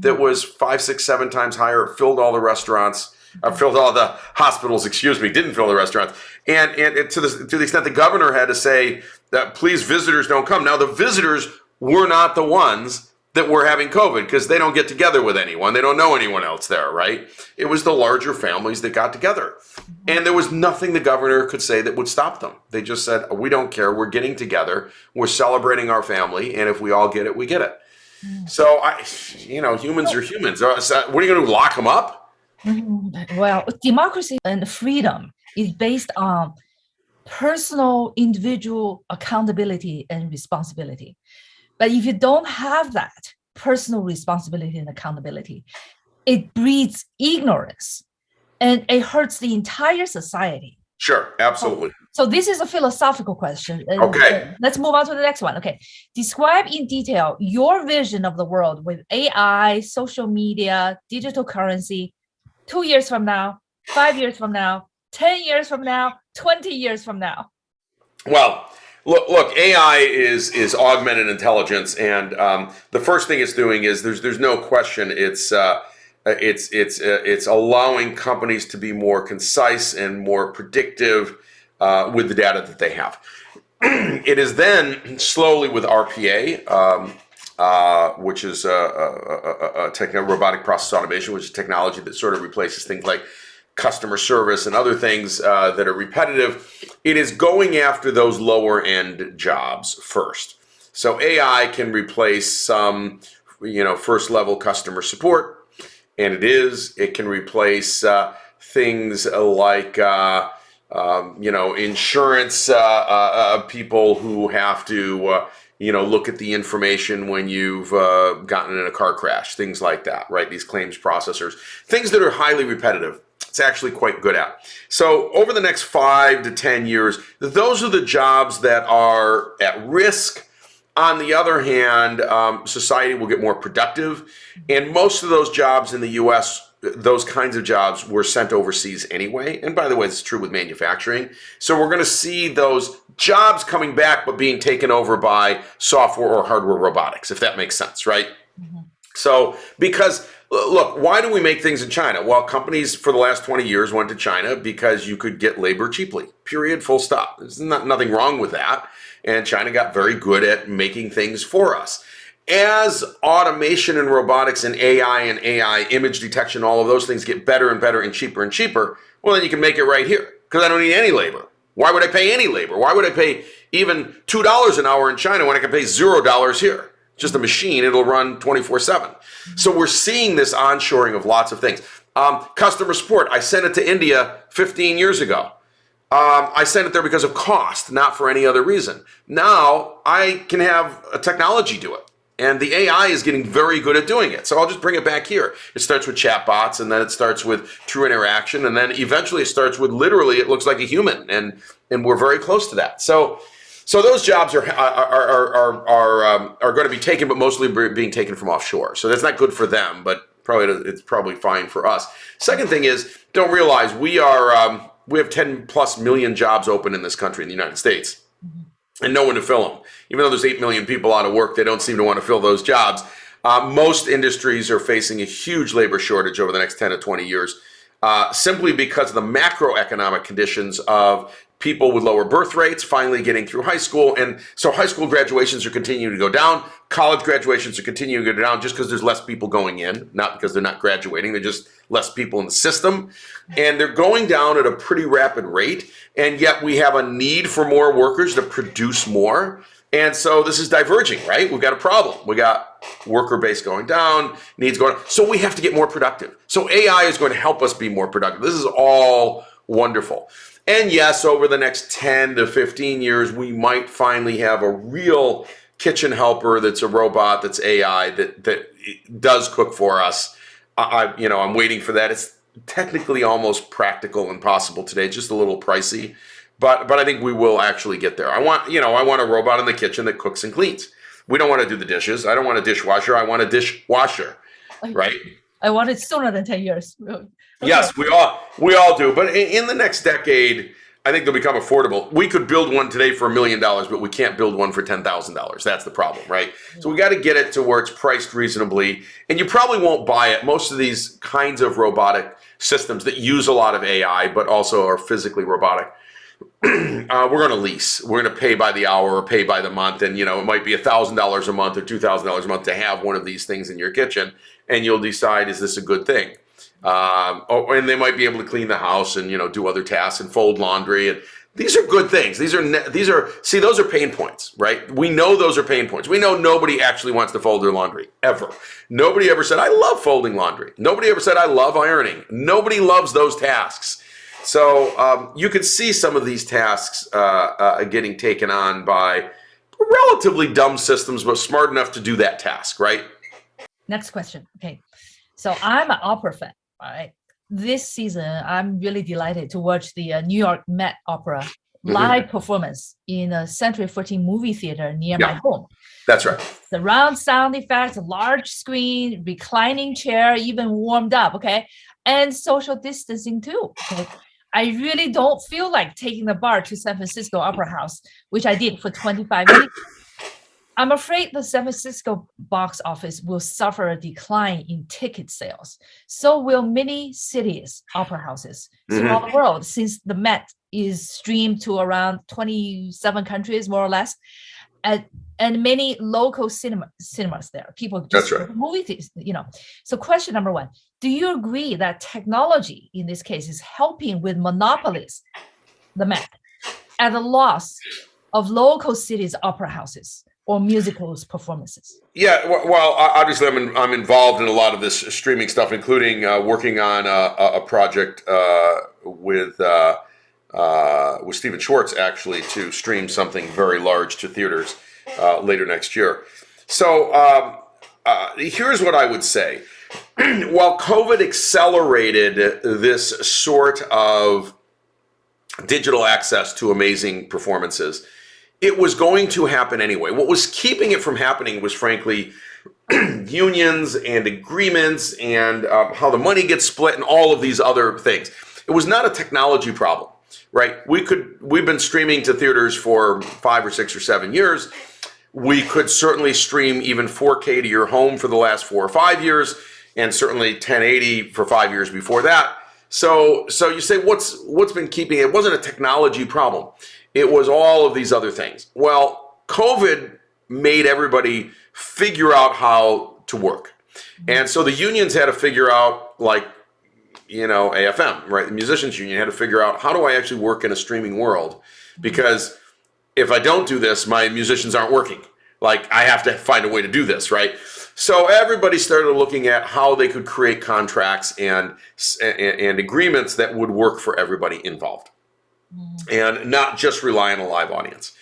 that was 5, 6, 7 times higher. It filled all the restaurants, filled all the hospitals, didn't fill the restaurants. And to the extent the governor had to say that, please, visitors don't come. Now, the visitors were not the ones that were having COVID because they don't get together with anyone. They don't know anyone else there, right? It was the larger families that got together. And there was nothing the governor could say that would stop them. They just said, we don't care. We're getting together. We're celebrating our family. And if we all get it, we get it. So, humans are humans. What are you going to lock them up? Well, democracy and freedom is based on personal, individual accountability and responsibility. But if you don't have that personal responsibility and accountability, it breeds ignorance and it hurts the entire society. Sure, absolutely. So this is a philosophical question. Okay. Let's move on to the next one. Okay. Describe in detail your vision of the world with AI, social media, digital currency, 2 years from now, 5 years from now, 10 years from now, 20 years from now. Well, Look, AI is augmented intelligence, and the first thing it's doing is there's no question it's allowing companies to be more concise and more predictive with the data that they have. It is then slowly with RPA, which is robotic process automation, which is technology that sort of replaces things like customer service and other things that are repetitive. It is going after those lower end jobs first. So AI can replace some, first level customer support, and it can replace things like, insurance people who have to, look at the information when you've gotten in a car crash, things like that, right? These claims processors, things that are highly repetitive. It's actually quite good at. So over the next 5 to 10 years, those are the jobs that are at risk. On the other hand, society will get more productive. And most of those jobs in the US those kinds of jobs were sent overseas anyway. And by the way, it's true with manufacturing. So we're going to see those jobs coming back, but being taken over by software or hardware robotics, if that makes sense, right? Mm-hmm. So, because look, why do we make things in China? Well, companies for the last 20 years went to China because you could get labor cheaply, period, full stop. There's nothing wrong with that. And China got very good at making things for us. As automation and robotics and AI image detection, all of those things get better and better and cheaper, well, then you can make it right here because I don't need any labor. Why would I pay any labor? Why would I pay even $2 an hour in China when I can pay $0 here? Just a machine, it'll run 24/7. So we're seeing this onshoring of lots of things. Customer support, I sent it to India 15 years ago. I sent it there because of cost, not for any other reason. Now I can have a technology do it. And the AI is getting very good at doing it. So I'll just bring it back here. It starts with chatbots, and then it starts with true interaction, and then eventually it starts with literally it looks like a human, and we're very close to that. So those jobs are going to be taken, but mostly being taken from offshore. So that's not good for them, but it's probably fine for us. Second thing is, don't realize we have 10 plus million jobs open in this country in the United States, and no one to fill them. Even though there's 8 million people out of work, they don't seem to want to fill those jobs. Most industries are facing a huge labor shortage over the next 10 to 20 years, simply because of the macroeconomic conditions of people with lower birth rates finally getting through high school. And so high school graduations are continuing to go down. College graduations are continuing to go down just because there's less people going in, not because they're not graduating. They're just less people in the system. And they're going down at a pretty rapid rate. And yet we have a need for more workers to produce more. And so this is diverging, right? We've got a problem. We got worker base going down, needs going up. So we have to get more productive. So AI is going to help us be more productive. This is all wonderful. And yes, over the next 10 to 15 years, we might finally have a real kitchen helper that's a robot, that's AI, that does cook for us. I'm waiting for that. It's technically almost practical and possible today, just a little pricey. But I think we will actually get there. I want a robot in the kitchen that cooks and cleans. We don't want to do the dishes. I don't want a dishwasher. I want a dishwasher, right? I want it sooner than 10 years. Okay. Yes, we all do. But in the next decade, I think they'll become affordable. We could build one today for $1 million, but we can't build one for $10,000. That's the problem, right? So we got to get it to where it's priced reasonably. And you probably won't buy it. Most of these kinds of robotic systems that use a lot of AI, but also are physically robotic, we're going to lease. We're going to pay by the hour or pay by the month. And, it might be $1,000 a month or $2,000 a month to have one of these things in your kitchen. And you'll decide, is this a good thing? And they might be able to clean the house and, do other tasks and fold laundry. And these are good things. Those are pain points, right? We know those are pain points. We know nobody actually wants to fold their laundry, ever. Nobody ever said, I love folding laundry. Nobody ever said, I love ironing. Nobody loves those tasks. So you can see some of these tasks getting taken on by relatively dumb systems, but smart enough to do that task, right? Next question. Okay. So I'm an opera fan, right? This season, I'm really delighted to watch the New York Met Opera live performance in a Century 14 movie theater near my home. That's right. Surround sound effects, large screen, reclining chair, even warmed up, okay? And social distancing too, okay? I really don't feel like taking the bar to San Francisco Opera House, which I did for 25 years. I'm afraid the San Francisco box office will suffer a decline in ticket sales. So will many cities' opera houses throughout the world, since the Met is streamed to around 27 countries, more or less, and many local cinemas there. People just go to movie theaters, So question number one, do you agree that technology in this case is helping with monopolies, the Met, at the loss of local cities' opera houses or musicals performances? Yeah, well, obviously I'm involved in a lot of this streaming stuff, including working on a project with Stephen Schwartz, actually, to stream something very large to theaters later next year. So here's what I would say. While COVID accelerated this sort of digital access to amazing performances, it was going to happen anyway. What was keeping it from happening was, frankly, unions and agreements and how the money gets split and all of these other things. It was not a technology problem, right? We've been streaming to theaters for 5 or 6 or 7 years. We could certainly stream even 4K to your home for the last 4 or 5 years, and certainly 1080 for 5 years before that. So you say, what's been keeping it? It wasn't a technology problem. It was all of these other things. Well, COVID made everybody figure out how to work. And so the unions had to figure out, like, AFM, right? The musicians union had to figure out, how do I actually work in a streaming world? Because if I don't do this, my musicians aren't working. Like, I have to find a way to do this, right? So everybody started looking at how they could create contracts and agreements that would work for everybody involved, and not just rely on a live audience.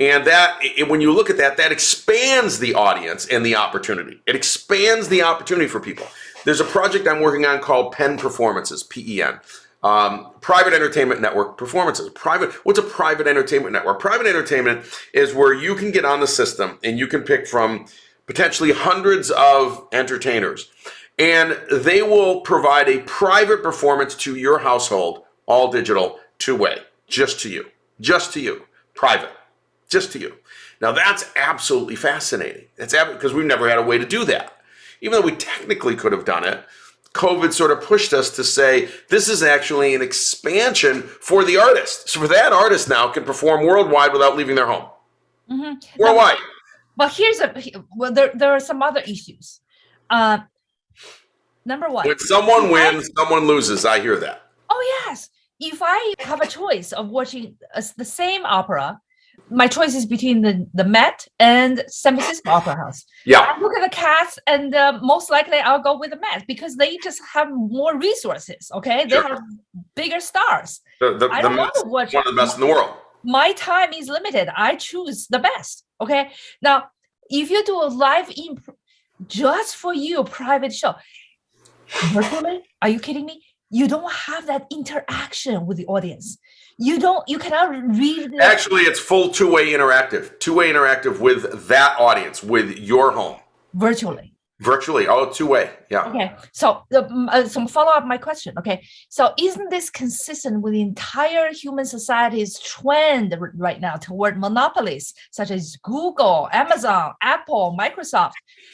And that, when you look at that, that expands the audience and the opportunity. It expands the opportunity for people. There's a project I'm working on called PEN Performances, PEN. Private Entertainment Network Performances. What's a private entertainment network? Private entertainment is where you can get on the system and you can pick from potentially hundreds of entertainers, and they will provide a private performance to your household, all digital, two-way, just to you, private, just to you. Now that's absolutely fascinating. That's because we've never had a way to do that. Even though we technically could have done it, COVID sort of pushed us to say, this is actually an expansion for the artist. So for that artist now can perform worldwide without leaving their home. Mm-hmm. Worldwide. But there are some other issues. Number one. When someone wins, someone loses. I hear that. Oh, yes. If I have a choice of watching the same opera, my choice is between the Met and San Francisco Opera House. Yeah. I look at the cast, and most likely I'll go with the Met because they just have more resources. Okay, they have bigger stars. I don't want to watch one of the best in the world. My time is limited. I choose the best. Okay. Now, if you do a live just for you private show, virtually, are you kidding me? You don't have that interaction with the audience. You cannot read. Actually, it's full two-way interactive with that audience, with your home. Virtually, all two-way, yeah. Okay, so some follow-up my question, okay? So isn't this consistent with the entire human society's trend right now toward monopolies, such as Google, Amazon, Apple, Microsoft,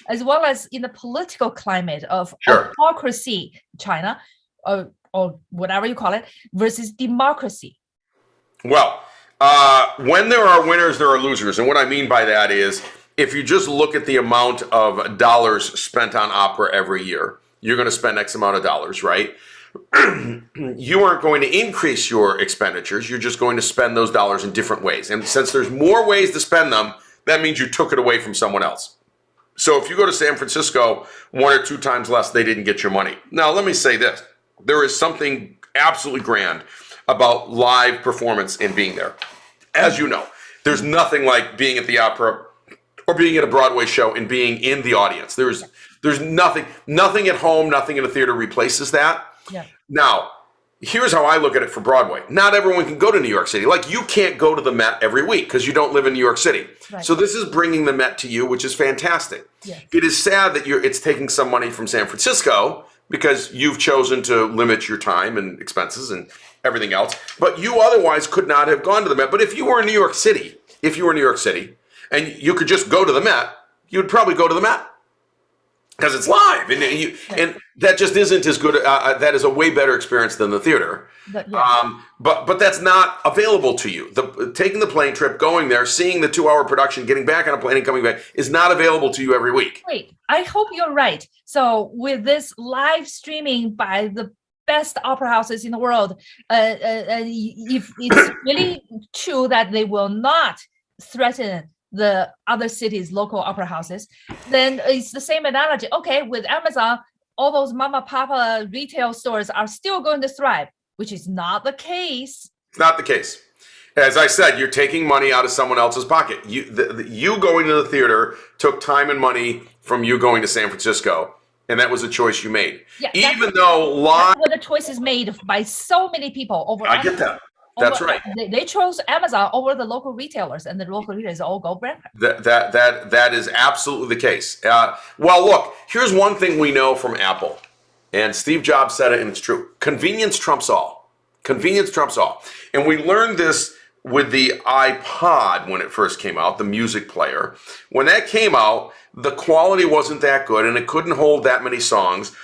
as well as in the political climate of autocracy, China, or whatever you call it, versus democracy? Well, when there are winners, there are losers. And what I mean by that is, if you just look at the amount of dollars spent on opera every year, you're going to spend X amount of dollars, right? You aren't going to increase your expenditures. You're just going to spend those dollars in different ways. And since there's more ways to spend them, that means you took it away from someone else. So if you go to San Francisco 1 or 2 times less, they didn't get your money. Now, let me say this. There is something absolutely grand about live performance and being there. As you know, there's nothing like being at the opera or being at a Broadway show and being in the audience. There's nothing at home, nothing in a theater replaces that. Yeah. Now, here's how I look at it for Broadway. Not everyone can go to New York City. Like, you can't go to the Met every week because you don't live in New York City. Right. So this is bringing the Met to you, which is fantastic. Yes. It is sad that it's taking some money from San Francisco because you've chosen to limit your time and expenses and everything else. But you otherwise could not have gone to the Met. But if you were in New York City, and you could just go to the Met, you would probably go to the Met because it's live, and that just isn't as good. That is a way better experience than the theater. But that's not available to you. Taking the plane trip, going there, seeing the 2-hour production, getting back on a plane and coming back is not available to you every week. Wait, I hope you're right. So with this live streaming by the best opera houses in the world, if it's really true that they will not threaten the other cities' local opera houses, then it's the same analogy. Okay, with Amazon, all those mama papa retail stores are still going to thrive, which is not the case. It's not the case. As I said, you're taking money out of someone else's pocket. You going to the theater took time and money from you going to San Francisco, and that was a choice you made. Yeah, even though live, that's what the choice is made by so many people over. I get that. That's right. They chose Amazon over the local retailers, and the local retailers all go bankrupt. That is absolutely the case. Well, look, here's one thing we know from Apple, and Steve Jobs said it, and it's true. Convenience trumps all. Convenience trumps all. And we learned this with the iPod when it first came out, the music player. When that came out, the quality wasn't that good, and it couldn't hold that many songs,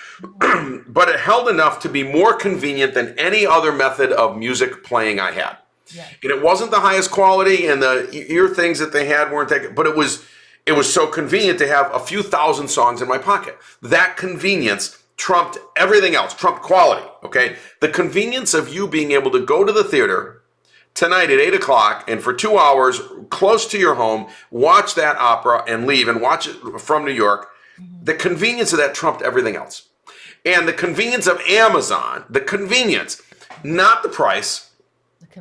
but it held enough to be more convenient than any other method of music playing I had. Yeah. And it wasn't the highest quality, and the ear things that they had weren't that good, but it was so convenient to have a few thousand songs in my pocket. That convenience trumped everything else, trumped quality, okay? The convenience of you being able to go to the theater tonight at 8 o'clock and for 2 hours close to your home, watch that opera and leave and watch it from New York. The convenience of that trumped everything else. And the convenience of Amazon, the convenience, not the price,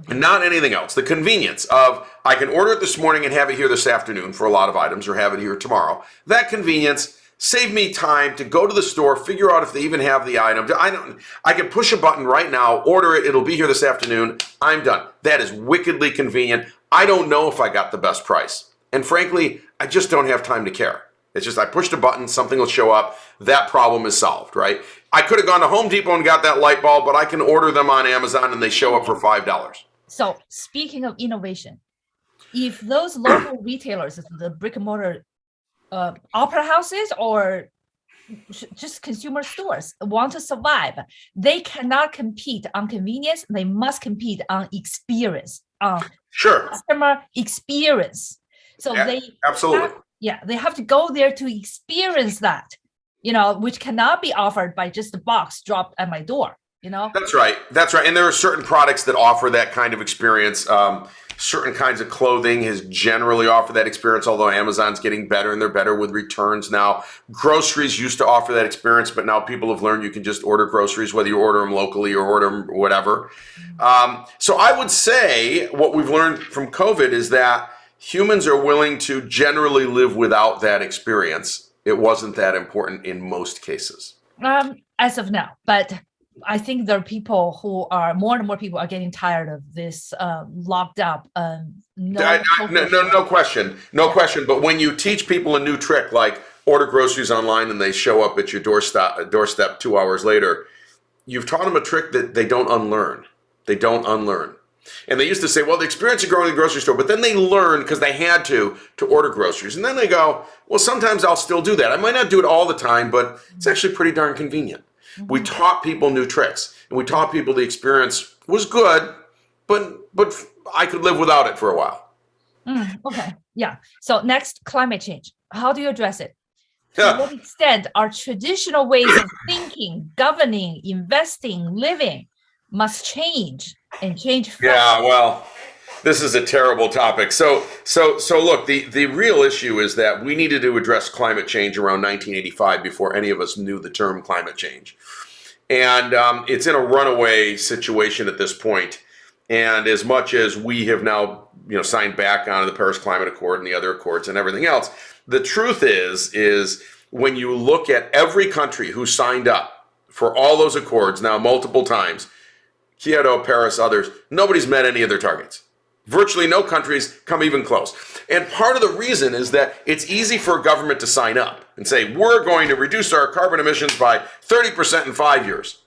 not anything else. The convenience of I can order it this morning and have it here this afternoon for a lot of items, or have it here tomorrow. That convenience saved me time to go to the store, figure out if they even have the item. I can push a button right now, order it, it'll be here this afternoon. I'm done. That is wickedly convenient. I don't know if I got the best price. And frankly, I just don't have time to care. It's just I pushed a button, something will show up. That problem is solved, right? I could have gone to Home Depot and got that light bulb, but I can order them on Amazon and they show up for $5. So speaking of innovation, if those local retailers, the brick and mortar opera houses or just consumer stores want to survive, they cannot compete on convenience. They must compete on experience, on customer experience. So absolutely. They have to go there to experience that, which cannot be offered by just a box dropped at my door, That's right. And there are certain products that offer that kind of experience. Certain kinds of clothing has generally offered that experience, although Amazon's getting better and they're better with returns now. Groceries used to offer that experience, but now people have learned you can just order groceries, whether you order them locally or order them whatever. So I would say what we've learned from COVID is that humans are willing to generally live without that experience. It wasn't that important in most cases. As of now, but I think there are people who are more and more people are getting tired of this locked up. No question. But when you teach people a new trick, like order groceries online and they show up at your doorstep 2 hours later, you've taught them a trick that they don't unlearn. And they used to say, well, the experience of going to the grocery store, but then they learned because they had to order groceries. And then they go, well, sometimes I'll still do that. I might not do it all the time, but it's actually pretty darn convenient. We taught people new tricks, and we taught people the experience was good, but I could live without it for a while. Okay, yeah. So next, climate change. How do you address it? To what extent are traditional ways of thinking, governing, investing, living must change and change fast? Yeah, well, this is a terrible topic. So look, the real issue is that we needed to address climate change around 1985 before any of us knew the term climate change. And it's in a runaway situation at this point. And as much as we have now, signed back on the Paris Climate Accord and the other accords and everything else, the truth is when you look at every country who signed up for all those accords now multiple times, Kyoto, Paris, others, nobody's met any of their targets. Virtually no countries come even close. And part of the reason is that it's easy for a government to sign up and say, we're going to reduce our carbon emissions by 30% in 5 years.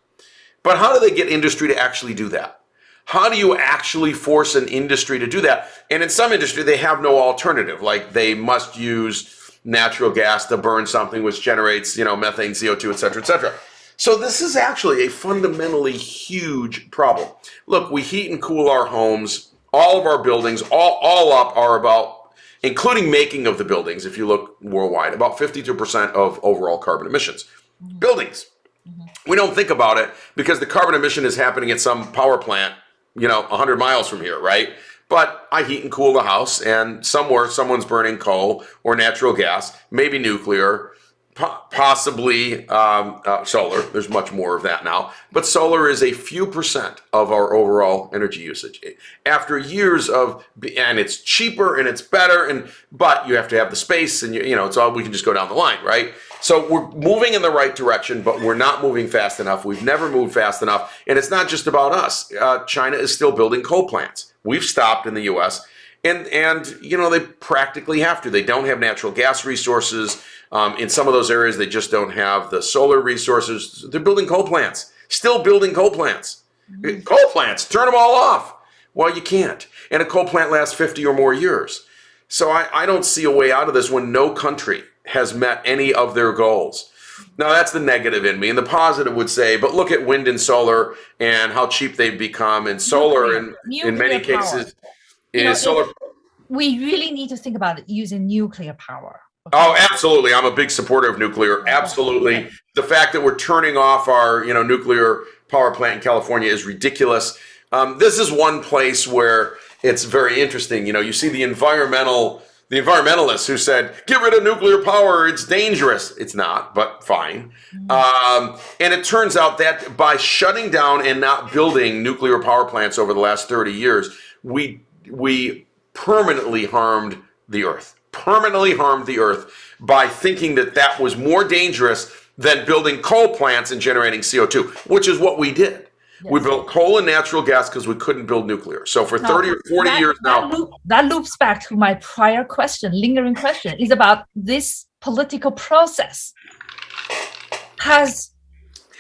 But how do they get industry to actually do that? How do you actually force an industry to do that? And in some industry, they have no alternative. Like they must use natural gas to burn something which generates, methane, CO2, et cetera, et cetera. So this is actually a fundamentally huge problem. Look, we heat and cool our homes. All of our buildings, all up, are about, including making of the buildings, if you look worldwide, about 52% of overall carbon emissions. Mm-hmm. Buildings. Mm-hmm. We don't think about it because the carbon emission is happening at some power plant, 100 miles from here, right? But I heat and cool the house, and somewhere someone's burning coal or natural gas, maybe nuclear, Possibly solar. There's much more of that now. But solar is a few percent of our overall energy usage. After years of, and it's cheaper and it's better, but you have to have the space, and it's all, we can just go down the line, right? So we're moving in the right direction, but we're not moving fast enough. We've never moved fast enough. And it's not just about us. China is still building coal plants. We've stopped in the U.S., and they practically have to. They don't have natural gas resources. In some of those areas, they just don't have the solar resources. They're building coal plants, still building coal plants. Mm-hmm. Coal plants, turn them all off. Well, you can't. And a coal plant lasts 50 or more years. So I don't see a way out of this when no country has met any of their goals. Now, that's the negative in me. And the positive would say, but look at wind and solar and how cheap they've become. And solar, in many cases, is solar. We really need to think about using nuclear power. Okay. Oh, absolutely. I'm a big supporter of nuclear. Absolutely. Okay. The fact that we're turning off our, nuclear power plant in California is ridiculous. This is one place where it's very interesting. You see the environmentalists who said, get rid of nuclear power. It's dangerous. It's not, but fine. Mm-hmm. And it turns out that by shutting down and not building nuclear power plants over the last 30 years, we permanently harmed the earth. By thinking that was more dangerous than building coal plants and generating CO2, which is what we did. Yes. We built coal and natural gas because we couldn't build nuclear. So for 30 or 40 years now. That loops back to my prior lingering question, is about this political process has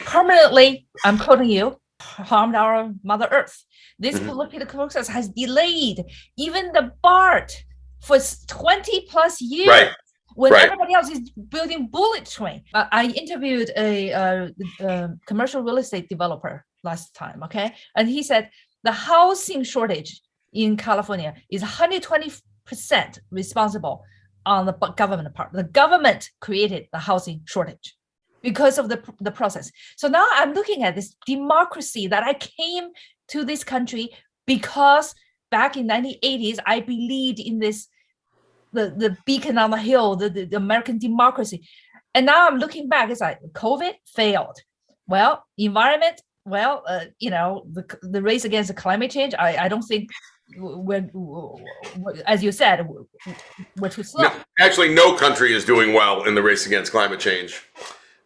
permanently, I'm quoting you, harmed our Mother Earth. This political process has delayed even the BART for 20 plus years, right, when everybody else is building bullet train. I interviewed a commercial real estate developer last time, okay? And he said the housing shortage in California is 120% responsible on the government part. The government created the housing shortage because of the process. So now I'm looking at this democracy that I came to this country because back in 1980s, I believed in this, the beacon on the hill, the American democracy. And now I'm looking back, it's like COVID failed. Well, environment, the race against the climate change, I don't think we're, as you said, we're too slow. No, actually, no country is doing well in the race against climate change.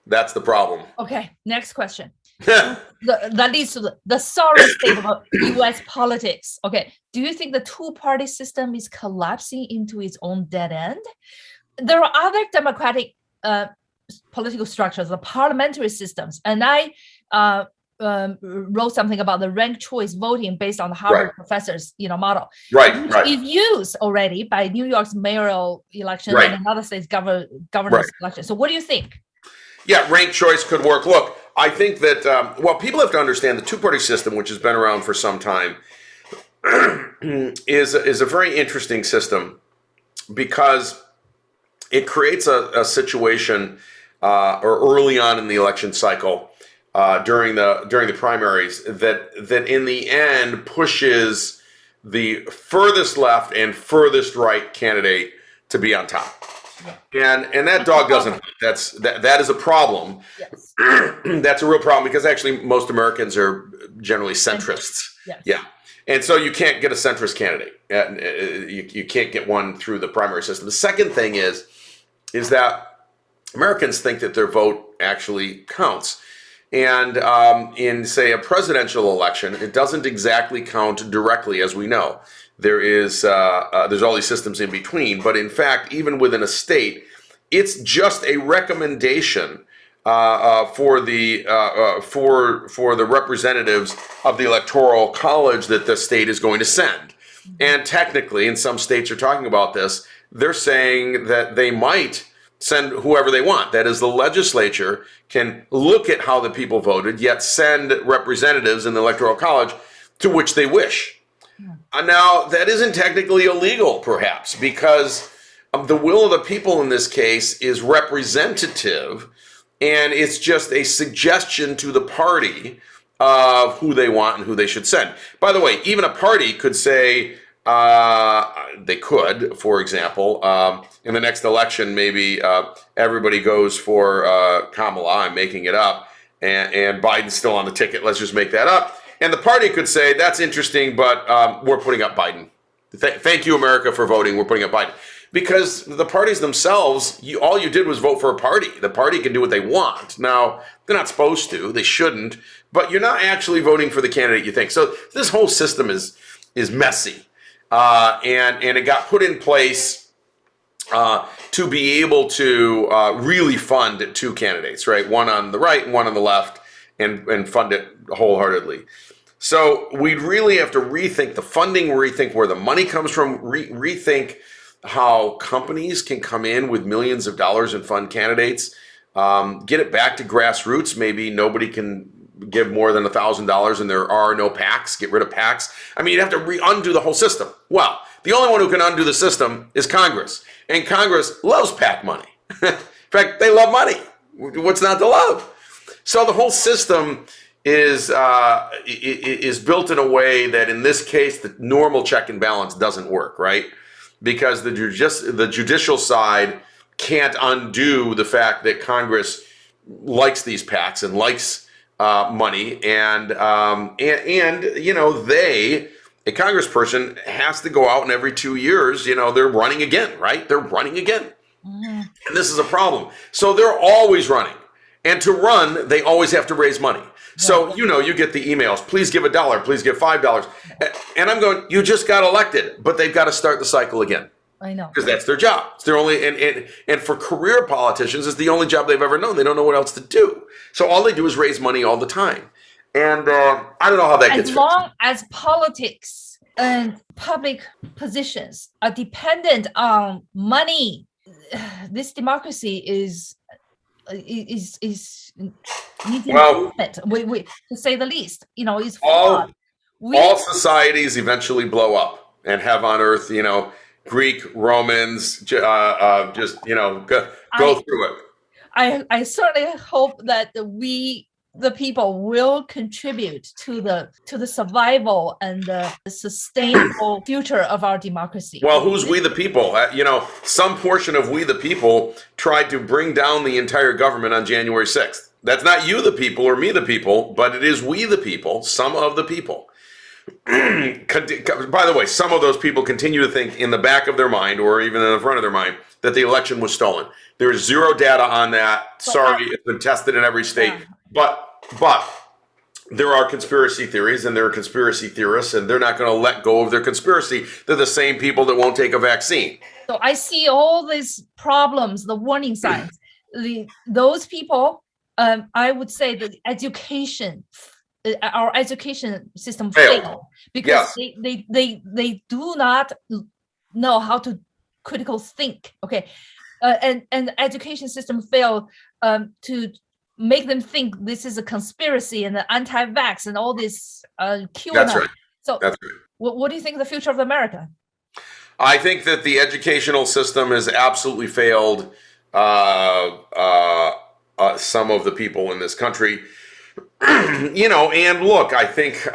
That's the problem. Okay, next question. That leads to the sorry state of U.S. politics. Okay, do you think the two-party system is collapsing into its own dead end? There are other democratic political structures, the parliamentary systems, and I wrote something about the ranked choice voting based on the Harvard professors, model. Right. It's used already by New York's mayoral election and another state's governor's election. So, what do you think? Yeah, ranked choice could work. Look, I think that, people have to understand the two-party system, which has been around for some time, is a very interesting system because it creates a situation or early on in the election cycle during the primaries that in the end pushes the furthest left and furthest right candidate to be on top. Yeah. And that dog doesn't. That is a problem. Yes. That's a real problem because actually most Americans are generally centrists. Yes. Yeah. And so you can't get a centrist candidate. You can't get one through the primary system. The second thing is that Americans think that their vote actually counts. And in, say, a presidential election, it doesn't exactly count directly, as we know. There's all these systems in between, but in fact, even within a state, it's just a recommendation for the representatives of the electoral college that the state is going to send. And technically, and some states are talking about this, they're saying that they might send whoever they want. That is, the legislature can look at how the people voted, yet send representatives in the electoral college to which they wish. Now, that isn't technically illegal, perhaps, because the will of the people in this case is representative, and it's just a suggestion to the party of who they want and who they should send. By the way, even a party could say, They could, for example, in the next election, maybe everybody goes for Kamala. I'm making it up, and Biden's still on the ticket. Let's just make that up. And the party could say, that's interesting, but we're putting up Biden. Thank you, America, for voting. We're putting up Biden. Because the parties themselves, all you did was vote for a party. The party can do what they want. Now, they're not supposed to. They shouldn't. But you're not actually voting for the candidate you think. So this whole system is messy. And it got put in place to be able to really fund two candidates, right? One on the right and one on the left, and fund it wholeheartedly. So we'd really have to rethink the funding, rethink where the money comes from, rethink how companies can come in with millions of dollars and fund candidates, get it back to grassroots. Maybe nobody can give more than $1,000 and there are no PACs, get rid of PACs. I mean, you'd have to undo the whole system. Well, the only one who can undo the system is Congress. And Congress loves PAC money. In fact, they love money. What's not to love? So the whole system is built in a way that in this case, the normal check and balance doesn't work, right? Because the judicial side can't undo the fact that Congress likes these PACs and likes money, and you know, a congressperson has to go out, and every 2 years, you know, they're running again, right? They're running again. Mm-hmm. And this is a problem. So they're always running. And to run, they always have to raise money. So, you know, you get the emails, please give $1, please give $5. And I'm going, you just got elected, but they've got to start the cycle again. I know. Because that's their job. It's their only, and for career politicians, it's the only job they've ever known. They don't know what else to do. So all they do is raise money all the time. And I don't know how that gets fixed. As long as politics and public positions are dependent on money, this democracy is needing improvement. We to say the least. You know, it's flawed. All societies eventually blow up, and heaven on earth, you know, Greek, Romans, just, you know, go through it. I certainly hope that we, the people, will contribute to the survival and the sustainable future of our democracy. Well, who's we the people? You know, some portion of we the people tried to bring down the entire government on January 6th. That's not you the people or me the people, but it is we the people, some of the people. By the way, some of those people continue to think in the back of their mind or even in the front of their mind that the election was stolen. There is zero data on that. Sorry, it's been tested in every state. Yeah. But there are conspiracy theories and there are conspiracy theorists, and they're not going to let go of their conspiracy. They're the same people that won't take a vaccine. So I see all these problems, the warning signs. Those people, I would say that our education system failed because they do not know how to critical think. Okay, and the education system failed to make them think this is a conspiracy and the anti-vax and all this QAnon. That's right. So that's right. What do you think of the future of America? I think that the educational system has absolutely failed some of the people in this country. You know, and look, I think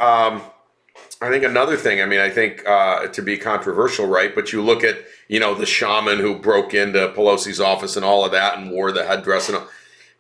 another thing, I mean, I think to be controversial, right? But you look at, you know, the shaman who broke into Pelosi's office and all of that and wore the headdress and all.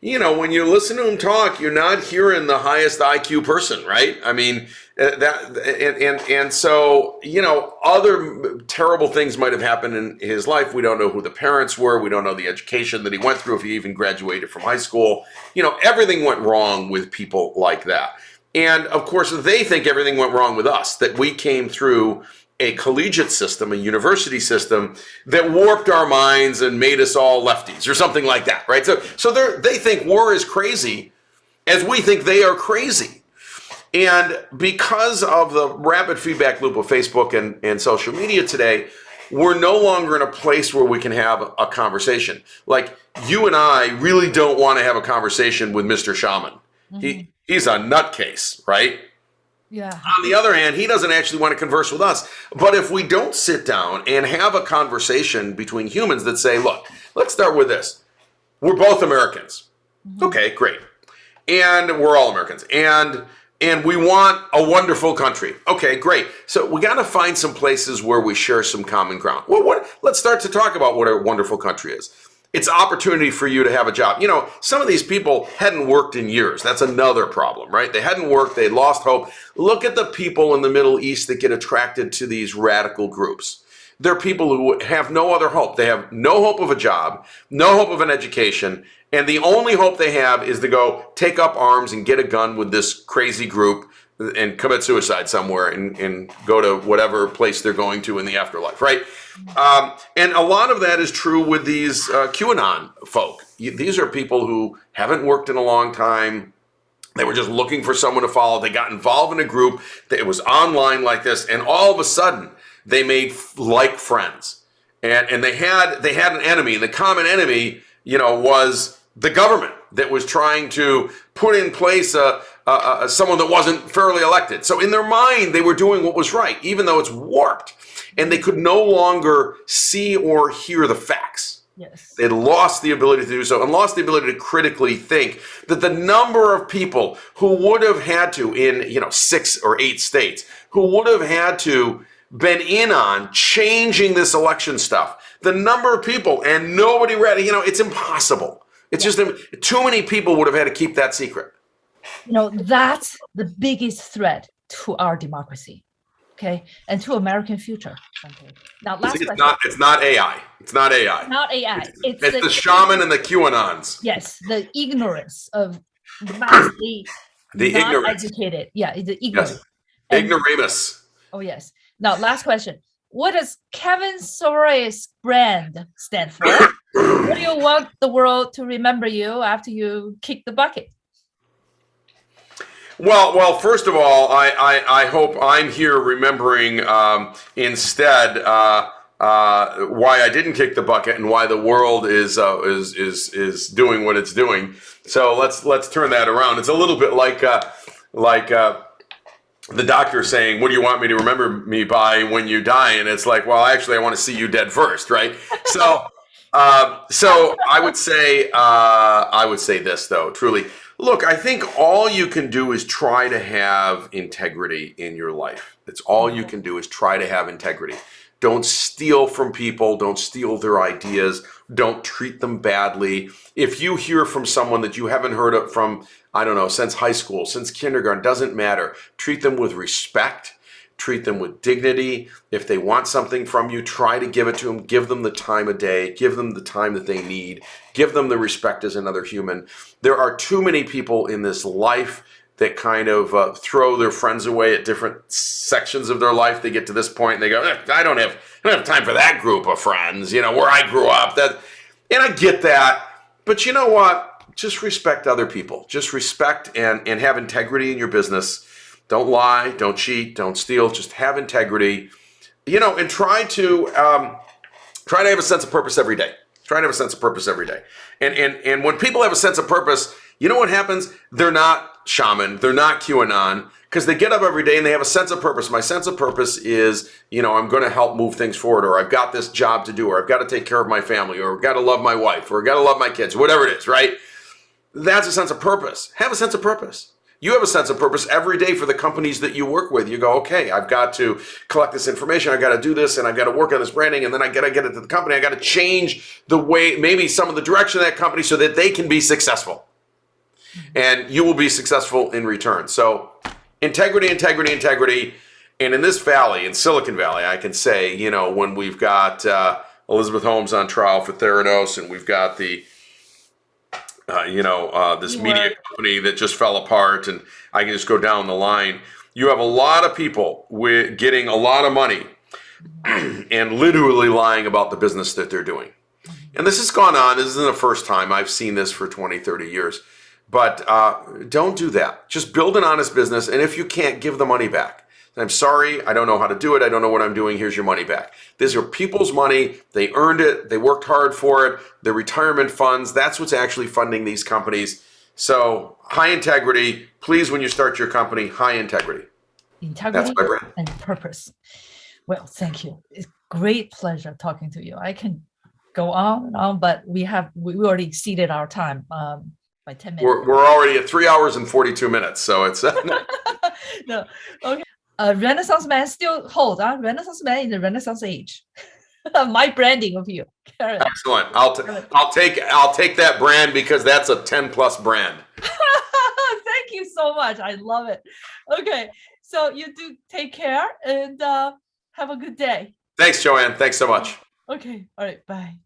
You know, when you listen to him talk, you're not hearing the highest IQ person, right? I mean, and so, you know, other terrible things might have happened in his life. We don't know who the parents were. We don't know the education that he went through, if he even graduated from high school. You know, everything went wrong with people like that. And of course, they think everything went wrong with us, that we came through a collegiate system, a university system that warped our minds and made us all lefties or something like that, right? So they think war is crazy as we think they are crazy. And because of the rapid feedback loop of Facebook and social media today, we're no longer in a place where we can have a conversation. Like, you and I really don't want to have a conversation with Mr. Shaman. Mm-hmm. He's a nutcase, right? Yeah. On the other hand, he doesn't actually want to converse with us. But if we don't sit down and have a conversation between humans that say, look, let's start with this. We're both Americans. Mm-hmm. Okay, great. And we're all Americans. And and we want a wonderful country. Okay, great. So we got to find some places where we share some common ground. Well, let's start to talk about what a wonderful country is. It's opportunity for you to have a job. You know, some of these people hadn't worked in years. That's another problem, right? They hadn't worked. They lost hope. Look at the people in the Middle East that get attracted to these radical groups. They're people who have no other hope. They have no hope of a job, no hope of an education, and the only hope they have is to go take up arms and get a gun with this crazy group and commit suicide somewhere and go to whatever place they're going to in the afterlife, right? And a lot of that is true with these QAnon folk. These are people who haven't worked in a long time. They were just looking for someone to follow. They got involved in a group that was online like this, and all of a sudden they made like friends. And they had an enemy. And the common enemy, you know, was the government that was trying to put in place someone that wasn't fairly elected. So in their mind, they were doing what was right, even though it's warped. And they could no longer see or hear the facts. Yes. They lost the ability to do so and lost the ability to critically think that the number of people who would have had to, in 6 or 8 states, who would have had to been in on changing this election stuff, the number of people, and nobody read it, it's impossible. It's just too many people would have had to keep that secret. That's the biggest threat to our democracy. Okay, and to American future. Okay. Now, last question. It's not AI. It's not AI. Not AI. It's the shaman and the QAnons. Yes, the ignorance of vastly not educated. Yeah, the ignorance. Yes. Ignoramus. Oh yes. Now, last question. What does Kevin Surace brand stand for? What do you want the world to remember you after you kick the bucket? Well, first of all, I hope I'm here remembering instead why I didn't kick the bucket and why the world is doing what it's doing. So let's turn that around. It's a little bit like the doctor saying, "What do you want me to remember me by when you die?" And it's like, well, actually, I want to see you dead first, right? So I would say this though, truly. Look, I think all you can do is try to have integrity in your life. That's all you can do is try to have integrity. Don't steal from people. Don't steal their ideas. Don't treat them badly. If you hear from someone that you haven't heard of from, I don't know, since high school, since kindergarten, doesn't matter. Treat them with respect. Treat them with dignity. If they want something from you, try to give it to them. Give them the time of day. Give them the time that they need. Give them the respect as another human. There are too many people in this life that kind of throw their friends away at different sections of their life. They get to this point and they go, I don't have time for that group of friends, where I grew up. And I get that. But you know what? Just respect other people. Just respect and have integrity in your business. Don't lie, don't cheat, don't steal. Just have integrity, and try to have a sense of purpose every day. Try to have a sense of purpose every day. And when people have a sense of purpose, you know what happens? They're not shaman, they're not QAnon, because they get up every day and they have a sense of purpose. My sense of purpose is, I'm going to help move things forward, or I've got this job to do, or I've got to take care of my family, or I've got to love my wife, or I've got to love my kids, whatever it is, right? That's a sense of purpose. Have a sense of purpose. You have a sense of purpose every day for the companies that you work with. You go, okay, I've got to collect this information. I've got to do this, and I've got to work on this branding, and then I got to get it to the company. I got to change the way, maybe some of the direction of that company so that they can be successful. And you will be successful in return. So integrity, integrity, integrity. And in this valley, in Silicon Valley, I can say, when we've got Elizabeth Holmes on trial for Theranos, and we've got the this media company that just fell apart, and I can just go down the line. You have a lot of people getting a lot of money and literally lying about the business that they're doing. And this has gone on. This isn't the first time. I've seen this for 20, 30 years. But don't do that. Just build an honest business, and if you can't, give the money back. I'm sorry, I don't know how to do it. I don't know what I'm doing. Here's your money back. These are people's money. They earned it. They worked hard for it. Their retirement funds, that's what's actually funding these companies. So high integrity. Please, when you start your company, high integrity. Integrity that's my brand. And purpose. Well, thank you. It's great pleasure talking to you. I can go on and on, but we already exceeded our time by 10 minutes. We're already at 3 hours and 42 minutes. So it's No. Okay. Renaissance man still hold. Renaissance man in the Renaissance age. My branding of you, Karen. Excellent. I'll take that brand because that's a 10+ brand. Thank you so much. I love it. Okay, so you do take care and have a good day. Thanks, Joanne. Thanks so much. Okay. All right. Bye.